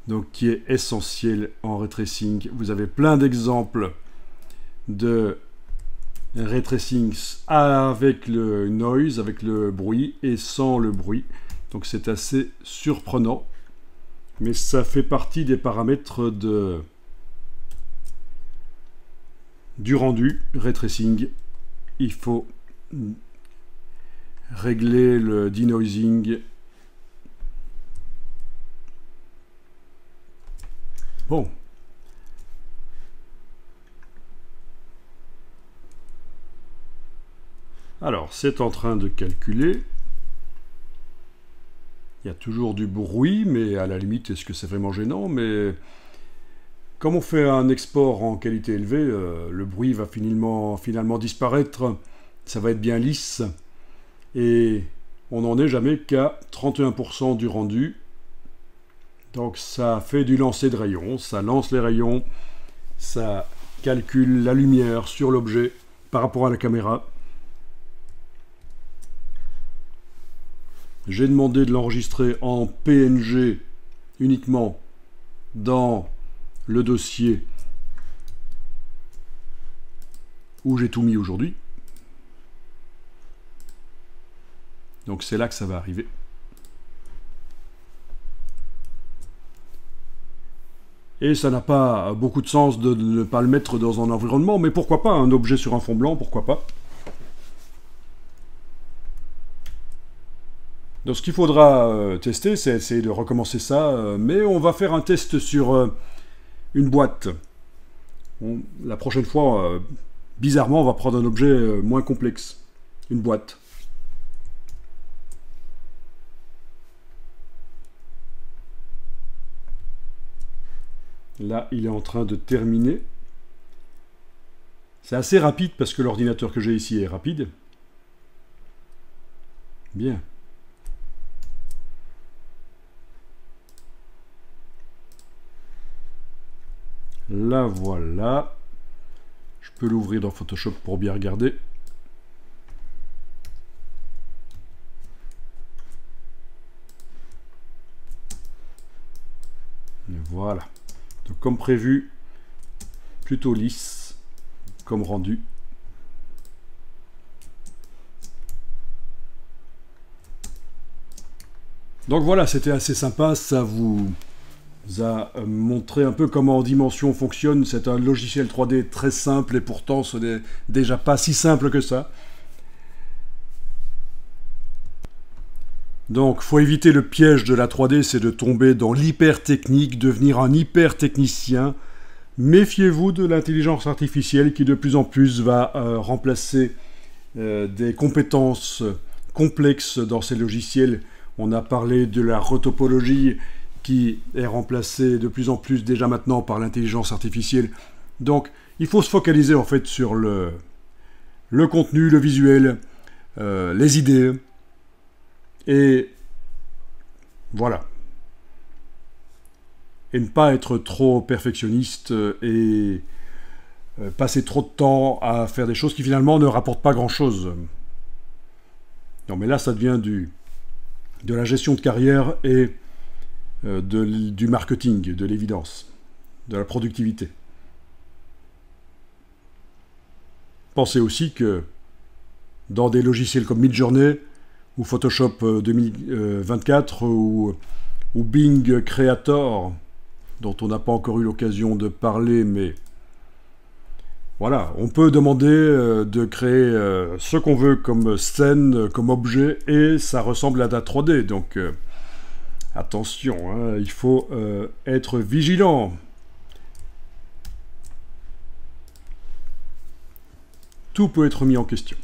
donc qui est essentiel en ray tracing. Vous avez plein d'exemples de ray tracing avec le noise, avec le bruit, et sans le bruit. Donc c'est assez surprenant, mais ça fait partie des paramètres du rendu ray tracing. Il faut régler le denoising. Bon. Alors, c'est en train de calculer. Il y a toujours du bruit, mais à la limite, est-ce que c'est vraiment gênant? Mais comme on fait un export en qualité élevée, le bruit va finalement disparaître. Ça va être bien lisse. Et on n'en est jamais qu'à 31% du rendu. Donc ça fait du lancer de rayons. Ça lance les rayons. Ça calcule la lumière sur l'objet par rapport à la caméra. J'ai demandé de l'enregistrer en PNG uniquement dans le dossier où j'ai tout mis aujourd'hui. Donc c'est là que ça va arriver. Et ça n'a pas beaucoup de sens de ne pas le mettre dans un environnement, mais pourquoi pas, un objet sur un fond blanc, pourquoi pas. Donc ce qu'il faudra tester, c'est essayer de recommencer ça, mais on va faire un test sur une boîte. La prochaine fois, bizarrement, on va prendre un objet moins complexe, une boîte. Là, il est en train de terminer. C'est assez rapide parce que l'ordinateur que j'ai ici est rapide. Bien. Là, voilà. Je peux l'ouvrir dans Photoshop pour bien regarder. Voilà. Donc, comme prévu, plutôt lisse comme rendu. Donc voilà, c'était assez sympa, ça vous a montré un peu comment Dimension fonctionne. C'est un logiciel 3D très simple et pourtant ce n'est déjà pas si simple que ça. Donc, faut éviter le piège de la 3D, c'est de tomber dans l'hyper-technique, devenir un hyper-technicien. Méfiez-vous de l'intelligence artificielle qui de plus en plus va remplacer des compétences complexes dans ces logiciels. On a parlé de la retopologie qui est remplacée de plus en plus déjà maintenant par l'intelligence artificielle. Donc, il faut se focaliser en fait sur le contenu, le visuel, les idées. Et voilà. Et ne pas être trop perfectionniste et passer trop de temps à faire des choses qui finalement ne rapportent pas grand-chose. Non, mais là, ça devient de la gestion de carrière et du marketing, de l'évidence, de la productivité. Pensez aussi que dans des logiciels comme Midjourney ou Photoshop 2024 ou Bing Creator, dont on n'a pas encore eu l'occasion de parler, mais voilà, on peut demander de créer ce qu'on veut comme scène, comme objet, et ça ressemble à de la 3D. Donc attention, hein, il faut être vigilant. Tout peut être mis en question.